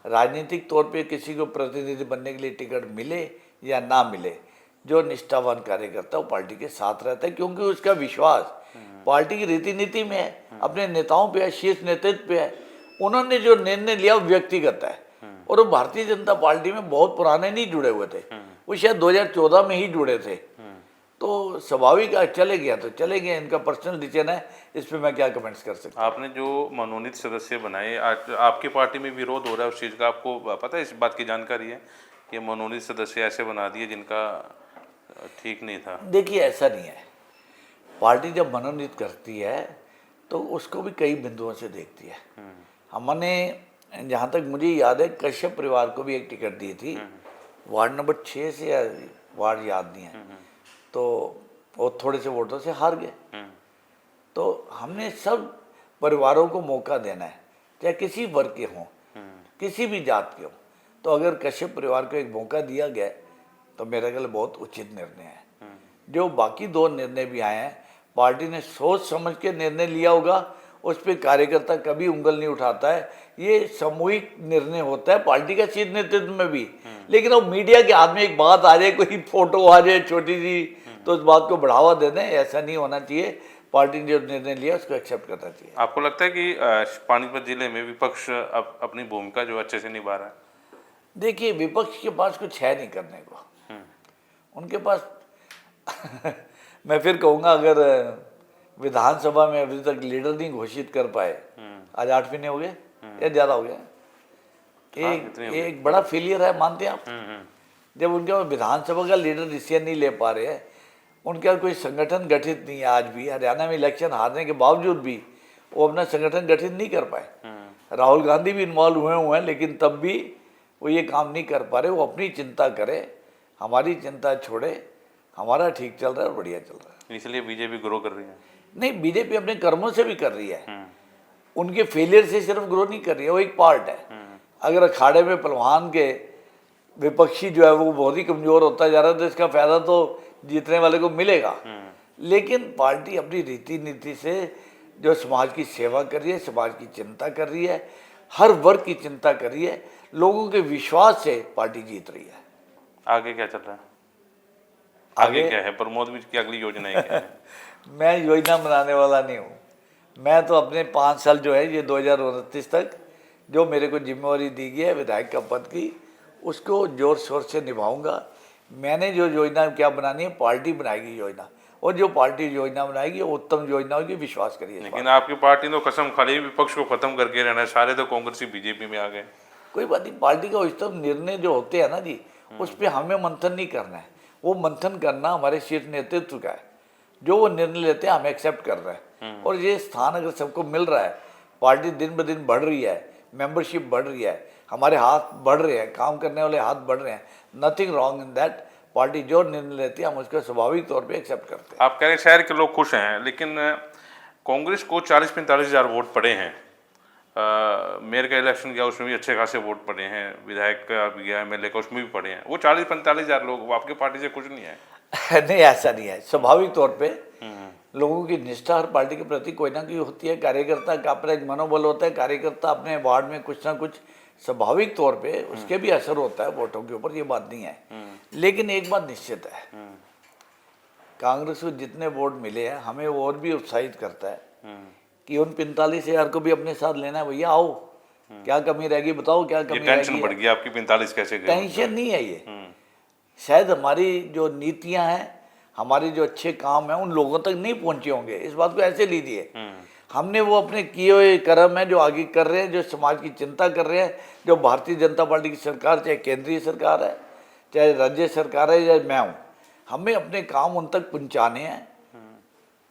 राजनीतिक तौर पे किसी को प्रतिनिधि बनने के लिए टिकट मिले या ना मिले, जो निष्ठावान कार्यकर्ता वो पार्टी के साथ रहता है, क्योंकि उसका विश्वास पार्टी की रीति नीति में है, अपने नेताओं पे है, शीर्ष नेतृत्व पे है। उन्होंने जो निर्णय लिया वो व्यक्तिगत है, और वो भारतीय जनता पार्टी में बहुत पुराने नहीं जुड़े हुए थे, वो शायद 2014 में ही जुड़े थे। तो स्वाभाविक है, चले गया तो चले गए, इनका पर्सनल डिसीजन है, इस पे मैं क्या कमेंट्स कर सकता हूँ। आपने जो मनोनीत सदस्य बनाए, आज आपकी पार्टी में विरोध हो रहा है उस चीज़ का, आपको पता है, इस बात की जानकारी है कि मनोनीत सदस्य ऐसे बना दिए जिनका ठीक नहीं था? देखिए, ऐसा नहीं है। पार्टी जब मनोनीत करती है तो उसको भी कई बिंदुओं से देखती है। हमने, जहाँ तक मुझे याद है, कश्यप परिवार को भी एक टिकट दी थी, वार्ड नंबर 6 से, या वार्ड याद नहीं है, तो वो थोड़े से वोटों से हार गए। तो हमने सब परिवारों को मौका देना है, चाहे किसी वर्ग के हों, किसी भी जात के हों। तो अगर कश्यप परिवार को एक मौका दिया गया तो मेरा ख्याल बहुत उचित निर्णय है। जो बाकी 2 निर्णय भी आए हैं, पार्टी ने सोच समझ के निर्णय लिया होगा, उस पर कार्यकर्ता कभी उंगल नहीं उठाता है। ये सामूहिक निर्णय होता है पार्टी का शीर्ष नेतृत्व में भी। लेकिन अब मीडिया के हाथ में एक बात आ जाए, कोई फोटो आ जाए छोटी सी, तो उस बात को बढ़ावा दे दें, ऐसा नहीं होना चाहिए। पार्टी ने जो निर्णय लिया उसको एक्सेप्ट करना चाहिए। आपको लगता है कि पानीपत जिले में विपक्ष अपनी भूमिका जो अच्छे से निभा रहा है? देखिए, विपक्ष के पास कुछ है नहीं करने को, उनके पास मैं फिर कहूँगा, अगर विधानसभा में अभी तक लीडर नहीं घोषित कर पाए, आज 8 महीने हो गए या ज़्यादा हो गया, एक बड़ा फेलियर है, मानते हैं आप? जब उनके विधानसभा का लीडर डिसीजन नहीं ले पा रहे हैं, उनका कोई संगठन गठित नहीं है। आज भी हरियाणा में इलेक्शन हारने के बावजूद भी वो अपना संगठन गठित नहीं कर पाए। राहुल गांधी भी इन्वॉल्व हुए हैं, लेकिन तब भी वो ये काम नहीं कर पा रहे। वो अपनी चिंता करे, हमारी चिंता छोड़े, हमारा ठीक चल रहा है और बढ़िया चल रहा है। इसलिए बीजेपी ग्रो कर रही है? नहीं, बीजेपी अपने कर्मों से भी कर रही है, उनके फेलियर से सिर्फ ग्रो नहीं कर रही है, वो एक पार्ट है। अगर अखाड़े में पहलवान के विपक्षी जो है वो बहुत ही कमजोर होता जा रहा है, तो इसका फायदा तो जीतने वाले को मिलेगा। लेकिन पार्टी अपनी रीति नीति से जो समाज की सेवा कर रही है, समाज की चिंता कर रही है, हर वर्ग की चिंता कर रही है, लोगों के विश्वास से पार्टी जीत रही है। आगे क्या चल रहा है? आगे क्या है? प्रमोद मिश्र की अगली योजनाएं क्या है? मैं योजना बनाने वाला नहीं हूँ। मैं तो अपने 5 साल जो है, ये 2029 तक जो मेरे को जिम्मेवारी दी गई है विधायक का पद की, उसको जोर शोर से निभाऊंगा। मैंने जो योजना क्या बनानी है, पार्टी बनाएगी योजना, और जो पार्टी योजना बनाएगी वो उत्तम योजना होगी, विश्वास करिए। लेकिन आपकी पार्टी ने कसम खा ली विपक्ष को खत्म करके रहना है, सारे तो कांग्रेसी बीजेपी में आ गए। कोई बात नहीं, पार्टी का उत्तम निर्णय जो होते हैं ना जी, उस पर हमें मंथन नहीं करना है। वो मंथन करना हमारे शीर्ष नेतृत्व का है। जो वो निर्णय लेते हैं हम एक्सेप्ट कर रहे हैं, और ये स्थान अगर सबको मिल रहा है, पार्टी दिन ब दिन बढ़ रही है, मेंबरशिप बढ़ रही है, हमारे हाथ बढ़ रहे हैं, काम करने वाले हाथ बढ़ रहे हैं, nothing wrong in that. Party जो निर्णय लेती है हम उसको स्वाभाविक तौर पे एक्सेप्ट करते हैं। आप कह रहे हैं शहर के लोग खुश हैं, लेकिन कांग्रेस को 40-45 हज़ार वोट पड़े हैं। मेयर का इलेक्शन गया, उसमें भी अच्छे खासे वोट पड़े हैं, विधायक का भी गया, MLA का, उसमें भी पड़े हैं। वो 40-45 हज़ार लोग वो आपकी पार्टी से खुश नहीं है? नहीं, ऐसा नहीं है। स्वाभाविक तौर पे लोगों की निष्ठा हर पार्टी के प्रति कोई ना कोई होती है। कार्यकर्ता का अपना एक मनोबल होता है, कार्यकर्ता अपने वार्ड में कुछ ना कुछ स्वाभाविक तौर पे उसके भी असर होता है वोटों के ऊपर, ये बात नहीं है। लेकिन एक बात निश्चित है, कांग्रेस को जितने वोट मिले हैं हमें वो और भी उत्साहित करता है कि उन 45 हज़ार को भी अपने साथ लेना है। भैया आओ, क्या कमी रहेगी बताओ, क्या कमी रहेगी। टेंशन बढ़ गई आपकी, 45 कैसे गए? टेंशन नहीं है ये, शायद हमारी जो नीतियां हैं, हमारे जो अच्छे काम हैं उन लोगों तक नहीं पहुंचे होंगे। इस बात को ऐसे लीजिए, हमने वो अपने किए हुए कर्म है जो आगे कर रहे हैं, जो समाज की चिंता कर रहे हैं, जो भारतीय जनता पार्टी की सरकार, चाहे केंद्रीय सरकार है, चाहे राज्य सरकार है, या मैं हूँ, हमें अपने काम उन तक पहुँचाने हैं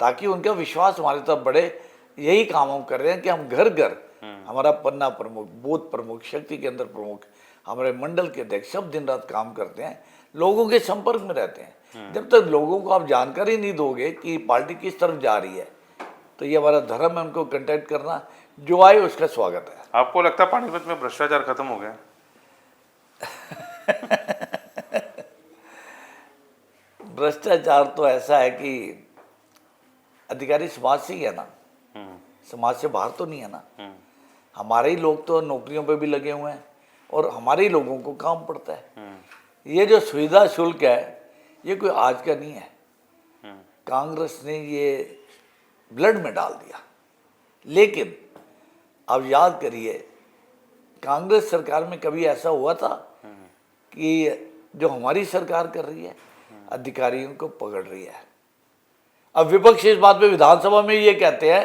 ताकि उनका विश्वास हमारे तरफ बढ़े। यही काम हम कर रहे हैं कि हम घर घर, हमारा पन्ना प्रमुख, बूथ प्रमुख, शक्ति केंद्र प्रमुख, हमारे मंडल के अध्यक्ष सब दिन रात काम करते हैं, लोगों के संपर्क में रहते हैं। जब तक लोगों को आप जानकारी नहीं दोगे कि पार्टी किस तरफ जा रही है, तो ये हमारा धर्म है उनको कांटेक्ट करना। जो आए उसका स्वागत है। आपको लगता है पानीपत में भ्रष्टाचार खत्म हो गया? भ्रष्टाचार तो ऐसा है कि अधिकारी समाज से ही है ना, समाज से बाहर तो नहीं है ना। हमारे ही लोग तो नौकरियों पे भी लगे हुए हैं और हमारे ही लोगों को काम पड़ता है। ये जो सुविधा शुल्क है, ये कोई आज का नहीं है। कांग्रेस ने ये ब्लड में डाल दिया। लेकिन अब याद करिए, कांग्रेस सरकार में कभी ऐसा हुआ था कि जो हमारी सरकार कर रही है अधिकारियों को पकड़ रही है। अब विपक्ष इस बात पे विधानसभा में ये कहते हैं,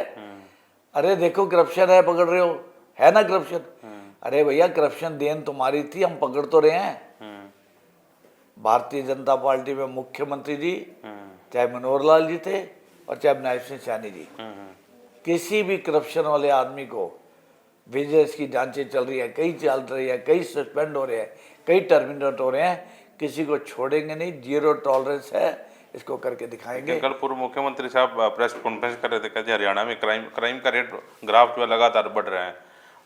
अरे देखो करप्शन है, पकड़ रहे हो, है ना करप्शन। अरे भैया करप्शन देन तुम्हारी थी, हम पकड़ तो रहे हैं। भारतीय जनता पार्टी में मुख्यमंत्री जी चाहे मनोहर लाल जी थे और चाहे नायब सिंह सैनी जी, किसी भी करप्शन वाले आदमी को विजिलेंस की जांचें चल रही है, कई चल रही है, कई सस्पेंड हो रहे हैं, कई टर्मिनेट हो रहे हैं, किसी को छोड़ेंगे नहीं, जीरो टॉलरेंस है, इसको करके दिखाएंगे। कल पूर्व मुख्यमंत्री साहब प्रेस कॉन्फ्रेंस कर रहे थे, कहते हरियाणा में क्राइम का रेट ग्राफ जो है लगातार बढ़ रहा है,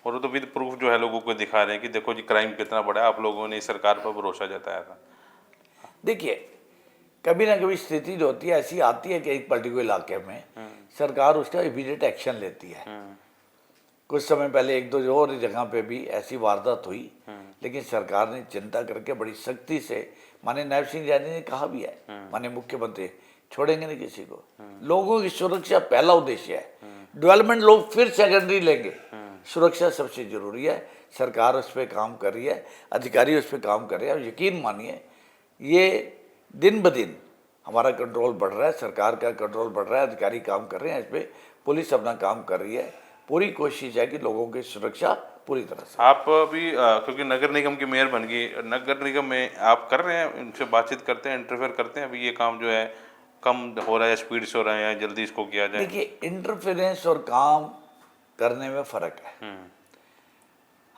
और वो तो विद प्रूफ जो है लोगों को दिखा रहे हैं कि देखो जी क्राइम कितना बढ़ा है, आप लोगों ने इस सरकार पर भरोसा जताया था। देखिए, कभी ना कभी स्थिति जो होती है ऐसी आती है कि एक पर्टिकुलर इलाके में सरकार उसका इमीडिएट एक्शन लेती है। कुछ समय पहले एक दो और जगह पे भी ऐसी वारदात हुई, लेकिन सरकार ने चिंता करके बड़ी सख्ती से, माननीय नायब सिंह सैनी ने कहा भी है, माननीय मुख्यमंत्री, छोड़ेंगे नहीं किसी को। लोगों की सुरक्षा पहला उद्देश्य है, डेवलपमेंट लोग फिर सेकेंडरी लेंगे, सुरक्षा सबसे जरूरी है। सरकार उस पर काम कर रही है, अधिकारी उस पर काम कर रहे हैं, और यकीन मानिए ये दिन ब दिन हमारा कंट्रोल बढ़ रहा है, सरकार का कंट्रोल बढ़ रहा है, अधिकारी काम कर रहे हैं इस पर, पुलिस अपना काम कर रही है, पूरी कोशिश है कि लोगों की सुरक्षा पूरी तरह से। आप भी क्योंकि नगर निगम की मेयर बन गई, नगर निगम में आप कर रहे हैं, उनसे बातचीत करते हैं, इंटरफेयर करते हैं, अभी ये काम जो है कम हो रहा है, स्पीड से हो रहा है, जल्दी इसको किया जाए? देखिए, इंटरफेरेंस और काम करने में फर्क है।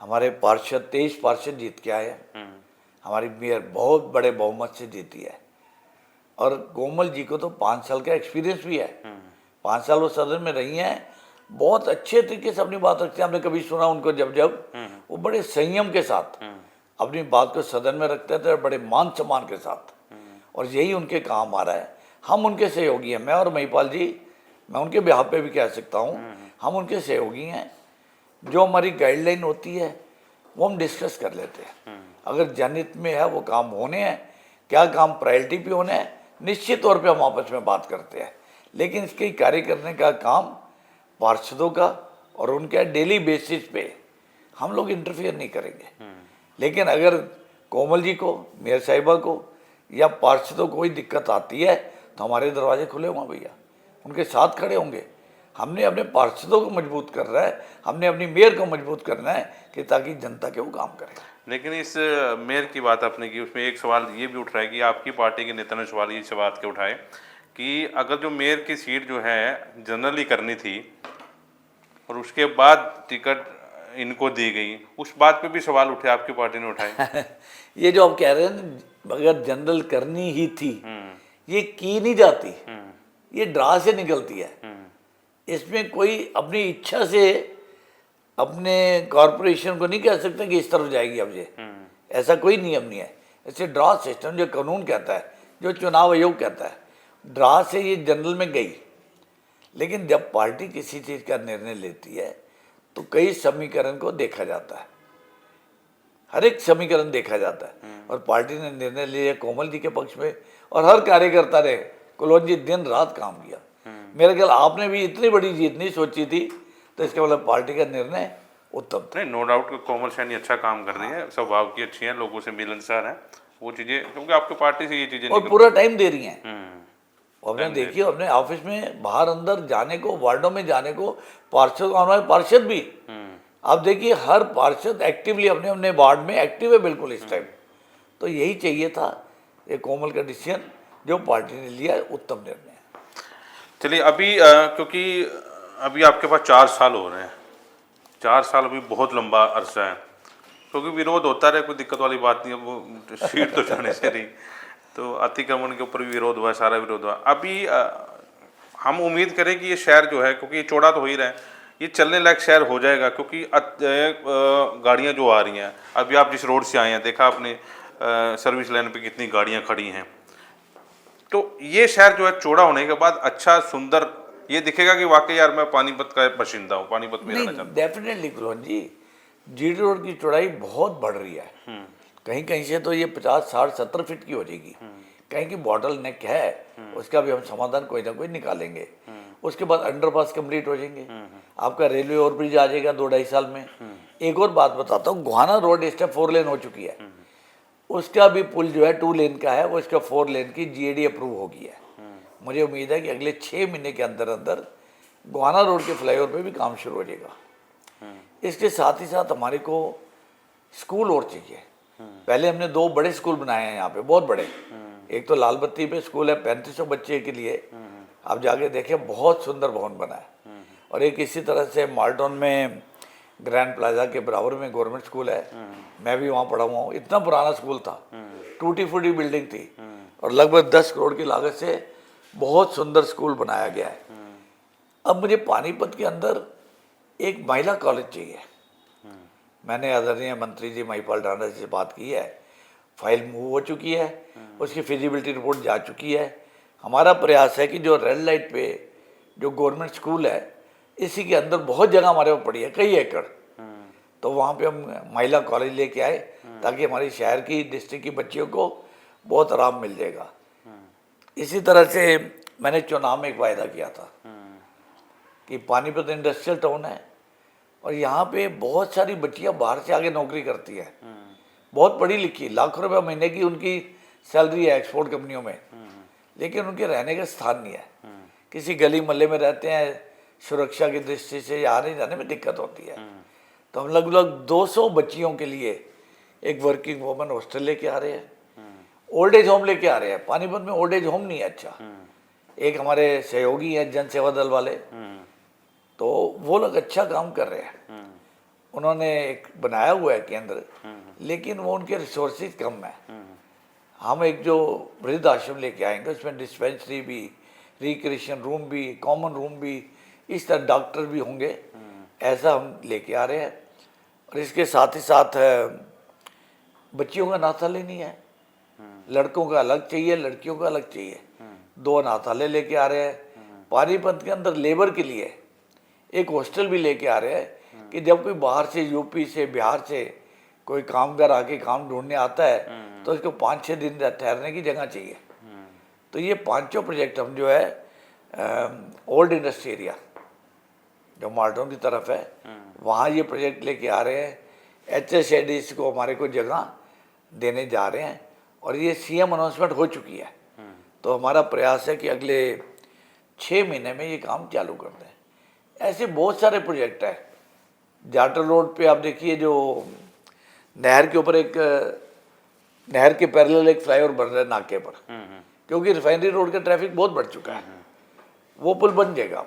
हमारे पार्षद 23 पार्षद जीत के आए, हमारी मेयर बहुत बड़े बहुमत से जीती है, और कोमल जी को तो 5 साल का एक्सपीरियंस भी है। 5 साल वो सदन में रही हैं, बहुत अच्छे तरीके से अपनी बात रखते हैं। हमने कभी सुना उनको जब वो बड़े संयम के साथ अपनी बात को सदन में रखते थे, बड़े मान सम्मान के साथ, और यही उनके काम आ रहा है। हम उनके सहयोगी हैं, मैं और महिपाल जी, मैं उनके बिहाफ पे भी कह सकता हूँ, हम उनके सहयोगी हैं। जो हमारी गाइडलाइन होती है वो हम डिस्कस कर लेते हैं। अगर जनहित में है वो काम होने हैं, क्या काम प्रायोरिटी पे होने हैं, निश्चित तौर पे हम आपस में बात करते हैं। लेकिन इसके कार्य करने का काम पार्षदों का और उनके डेली बेसिस पे हम लोग इंटरफेयर नहीं करेंगे। लेकिन अगर कोमल जी को, मेयर साहिबा को या पार्षदों को कोई दिक्कत आती है तो हमारे दरवाजे खुले होंगे भैया, उनके साथ खड़े होंगे। हमने अपने पार्षदों को मजबूत करना है, हमने अपनी मेयर को मजबूत करना है कि ताकि जनता के वो काम करें। लेकिन इस मेयर की बात आपने की, उसमें एक सवाल ये भी उठ रहा है कि आपकी पार्टी के नेता ने सवाल इस बात के उठाए कि अगर जो मेयर की सीट जो है जनरली करनी थी और उसके बाद टिकट इनको दी गई, उस बात पे भी सवाल उठे, आपकी पार्टी ने उठाए। ये जो आप कह रहे हैं अगर जनरल करनी ही थी, ये की नहीं जाती, ये ड्रा से निकलती है। इसमें कोई अपनी इच्छा से अपने कॉरपोरेशन को नहीं कह सकता कि इस तरफ जाएगी अब ये, ऐसा कोई नियम नहीं है। ऐसे ड्रा सिस्टम जो कानून कहता है, जो चुनाव आयोग कहता है, ड्रा से ये जनरल में गई। लेकिन जब पार्टी किसी चीज़ का निर्णय लेती है तो कई समीकरण को देखा जाता है, हर एक समीकरण देखा जाता है, और पार्टी ने निर्णय लिया कोमल जी के पक्ष में, और हर कार्यकर्ता ने कुलवंत जी दिन रात काम किया। मेरे ख्याल आपने भी इतनी बड़ी जीत नहीं सोची थी, तो इसके मतलब पार्टी का निर्णय उत्तम था। नहीं, नो डाउट कि कोमल सैनी अच्छा काम कर रही है, स्वभाव की अच्छी है, लोगों से मिलनसार है, वो चीज़ें, क्योंकि आपकी पार्टी से ये चीज़ें और पूरा टाइम दे रही हैं। आपने टाइम देखिए, अपने ऑफिस में बाहर अंदर जाने को, वार्डों में जाने को, पार्षद, हमारे पार्षद भी, आप देखिए हर पार्षद एक्टिवली अपने अपने वार्ड में एक्टिव है बिल्कुल इस टाइम। तो यही चाहिए था, ये कोमल का डिसीजन जो पार्टी ने लिया, उत्तम निर्णय है। चलिए, अभी क्योंकि अभी आपके पास 4 साल हो रहे हैं, 4 साल अभी बहुत लंबा अरसा है, क्योंकि विरोध होता रहे, कोई दिक्कत वाली बात नहीं है, वो सीट तो जाने से रही, तो अतिक्रमण के ऊपर भी विरोध हुआ, सारा विरोध हुआ। अभी हम उम्मीद करें कि ये शहर जो है, क्योंकि ये चौड़ा तो हो ही रहा है, ये चलने लायक शहर हो जाएगा, क्योंकि गाड़ियाँ जो आ रही हैं, अभी आप जिस रोड से आए हैं, देखा आपने सर्विस लाइन पे कितनी गाड़ियाँ खड़ी हैं, तो ये शहर जो है चौड़ा होने के बाद अच्छा सुंदर ये दिखेगा कि वाकई यार मैं पानीपत का बाशिंदा हूँ, पानीपत में रहना चाहता हूँ। डेफिनेटली कुलवंत जी, जीटी रोड की चौड़ाई बहुत बढ़ रही है। कहीं कहीं से तो ये 50, 60, 70 फीट की हो जाएगी, कहीं की बॉटल नेक है, उसका भी हम समाधान कोई ना कोई निकालेंगे। उसके बाद अंडरपास कंप्लीट हो जाएंगे, आपका रेलवे ओवरब्रिज आ जाएगा 2-2.5 साल में। एक और बात बताता हूँ, गोहाना रोड इस टाइम 4 लेन हो चुकी है, उसका भी पुल जो है 2 लेन का है, वो इसका 4 लेन की GAD अप्रूव हो गई है। मुझे उम्मीद है कि अगले 6 महीने के अंदर अंदर गोहाना रोड के फ्लाईओवर पे भी काम शुरू हो जाएगा। इसके साथ ही साथ हमारे को स्कूल और चाहिए। पहले हमने 2 बड़े स्कूल बनाए हैं यहाँ पे, बहुत बड़े। एक तो लाल बत्ती पे स्कूल है 3500 बच्चे के लिए, आप जाके देखें, बहुत सुंदर भवन बना है। और एक इसी तरह से माल्टन में ग्रैंड प्लाजा के बराबर में गवर्नमेंट स्कूल है, मैं भी वहाँ पढ़ा हुआ हूँ। इतना पुराना स्कूल था, टूटी फूटी बिल्डिंग थी, और लगभग 10 करोड़ की लागत से बहुत सुंदर स्कूल बनाया गया है। अब मुझे पानीपत के अंदर एक महिला कॉलेज चाहिए। मैंने आदरणीय मंत्री जी महिपाल ढांडा जी से बात की है, फाइल मूव हो चुकी है, उसकी फिजिबिलिटी रिपोर्ट जा चुकी है। हमारा प्रयास है कि जो रेड लाइट पे जो गवर्नमेंट स्कूल है, इसी के अंदर बहुत जगह हमारे पास पड़ी है, कई एकड़, तो वहाँ पे हम महिला कॉलेज लेके आए, ताकि हमारी शहर की डिस्ट्रिक्ट की बच्चियों को बहुत आराम मिल जाएगा। इसी तरह से मैंने चुनाव में एक वायदा किया था कि पानीपत इंडस्ट्रियल टाउन है, और यहाँ पे बहुत सारी बच्चियाँ बाहर से आगे नौकरी करती है, बहुत पढ़ी लिखी, लाखों रुपये महीने की उनकी सैलरी है एक्सपोर्ट कंपनियों में, लेकिन उनके रहने का स्थान नहीं है, किसी गली मोहल्ले में रहते हैं, सुरक्षा की दृष्टि से आने जाने में दिक्कत होती है। तो हम लगभग 200 बच्चियों के लिए एक वर्किंग वुमन हॉस्टल लेके आ रहे हैं, ओल्ड एज होम लेके आ रहे हैं। पानीपत में ओल्ड एज होम नहीं है अच्छा। एक हमारे सहयोगी हैं जन सेवा दल वाले, तो वो लोग अच्छा काम कर रहे हैं, उन्होंने एक बनाया हुआ है केंद्र, लेकिन वो उनके रिसोर्सेज कम है। हम एक जो वृद्ध आश्रम लेके आएंगे, उसमें डिस्पेंसरी भी, रिक्रिएशन रूम भी, कॉमन रूम भी, इस तरह डॉक्टर भी होंगे, ऐसा हम लेके आ रहे हैं। और इसके साथ ही साथ बच्चियों का अनाथालय नहीं है, लड़कों का अलग चाहिए, लड़कियों का अलग चाहिए, 2 अनाथालय लेके आ रहे हैं। पानीपत के अंदर लेबर के लिए एक हॉस्टल भी लेके आ रहे हैं, कि जब कोई बाहर से, यूपी से, बिहार से कोई कामगार आके काम ढूंढने आता है, तो उसको 5-6 दिन ठहरने की जगह चाहिए। तो ये 5 प्रोजेक्ट हम जो है ओल्ड इंडस्ट्री एरिया जो माल्टन की तरफ है, वहाँ ये प्रोजेक्ट लेके आ रहे हैं। HSIDs को हमारे को जगह देने जा रहे हैं, और ये CM अनाउंसमेंट हो चुकी है। तो हमारा प्रयास है कि अगले 6 महीने में ये काम चालू कर दें। ऐसे बहुत सारे प्रोजेक्ट हैं। जाटल रोड पे आप देखिए, जो नहर के ऊपर एक, नहर के पैरेलल एक फ्लाईओवर बन रहा है नाके पर, क्योंकि रिफाइनरी रोड का ट्रैफिक बहुत बढ़ चुका है, वो पुल बन जाएगा।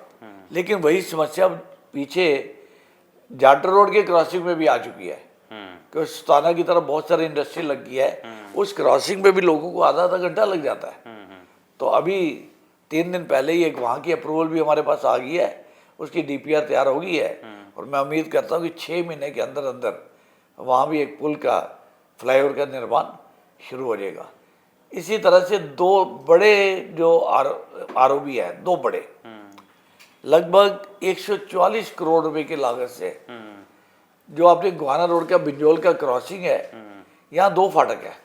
लेकिन वही समस्या पीछे जाटल रोड के क्रॉसिंग में भी आ चुकी है, क्योंकि सुल्ताना की तरफ बहुत सारी इंडस्ट्री लग गई है, उस क्रॉसिंग पे भी लोगों को आधा घंटा लग जाता है। तो अभी 3 दिन पहले ही एक वहाँ की अप्रूवल भी हमारे पास आ गई है, उसकी DPR तैयार हो गई है, और मैं उम्मीद करता हूँ कि 6 महीने के अंदर अंदर वहाँ भी एक पुल का, फ्लाईओवर का निर्माण शुरू हो जाएगा। इसी तरह से 2 बड़े जो ROB है, 2 बड़े, लगभग 144 करोड़ रुपए की लागत से, जो आपने गोहाना रोड का बिंजोल का क्रॉसिंग है, यहाँ 2 फाटक है,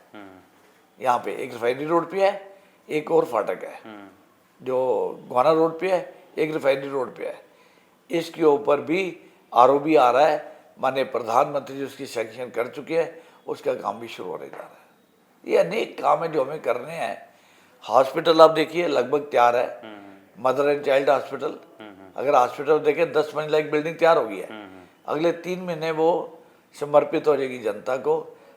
यहाँ पे एक रिफाइनरी रोड पे है, एक और फाटक है जो गोहाना रोड पे है, एक रिफाइनरी रोड पे है। इसके ऊपर भी ROB आ रहा है, माननीय प्रधानमंत्री जी उसकी सैंक्शन कर चुके हैं, उसका काम भी शुरू होने जा रहा है। ये अनेक काम है जो हमें करने हैं। हॉस्पिटल आप देखिए लगभग तैयार है, मदर एंड चाइल्ड हॉस्पिटल, अगर हॉस्पिटल देखें 10 मंजिला एक बिल्डिंग तैयार हो गई है, अगले 3 महीने वो समर्पित हो जाएगी जनता को,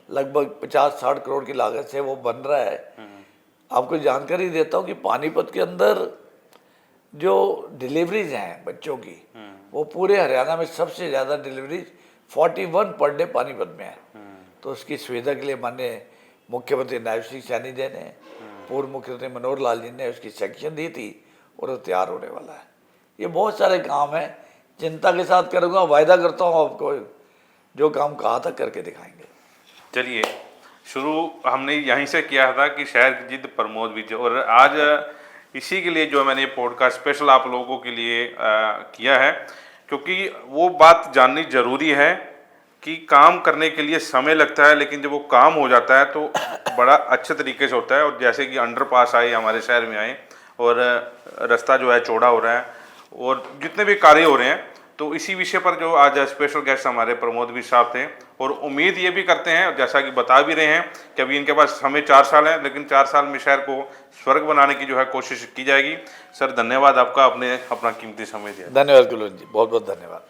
लगभग 50-60 करोड़ की लागत से वो बन रहा है। आपको जानकारी देता हूँ कि पानीपत के अंदर जो डिलीवरीज हैं बच्चों की, वो पूरे हरियाणा में सबसे ज़्यादा डिलीवरीज 41 पर डे पानीपत में है। तो उसकी सुविधा के लिए माननीय मुख्यमंत्री नायब सिंह सैनी जी ने, पूर्व मुख्यमंत्री मनोहर लाल जी ने उसकी सैंक्शन दी थी, और वो तैयार होने वाला है। ये बहुत सारे काम हैं, चिंता के साथ करूँगा, वायदा करता हूँ आपको, जो काम कहा था करके दिखाएंगे। चलिए, शुरू हमने यहीं से किया था कि शहर की जिद प्रमोद विजय, और आज इसी के लिए जो मैंने ये पॉडकास्ट स्पेशल आप लोगों के लिए किया है, क्योंकि वो बात जाननी जरूरी है कि काम करने के लिए समय लगता है, लेकिन जब वो काम हो जाता है तो बड़ा अच्छे तरीके से होता है। और जैसे कि अंडरपास आए हमारे शहर में आए और रास्ता जो है चौड़ा हो रहा है और जितने भी कार्य हो रहे हैं, तो इसी विषय पर जो आज स्पेशल गेस्ट हमारे प्रमोद भी साहब थे। और उम्मीद ये भी करते हैं, जैसा कि बता भी रहे हैं, कि अभी इनके पास समय 4 साल है, लेकिन 4 साल में शहर को स्वर्ग बनाने की जो है कोशिश की जाएगी। सर धन्यवाद आपका, आपने अपना कीमती समय दिया। धन्यवाद कुलवंत जी, बहुत बहुत धन्यवाद।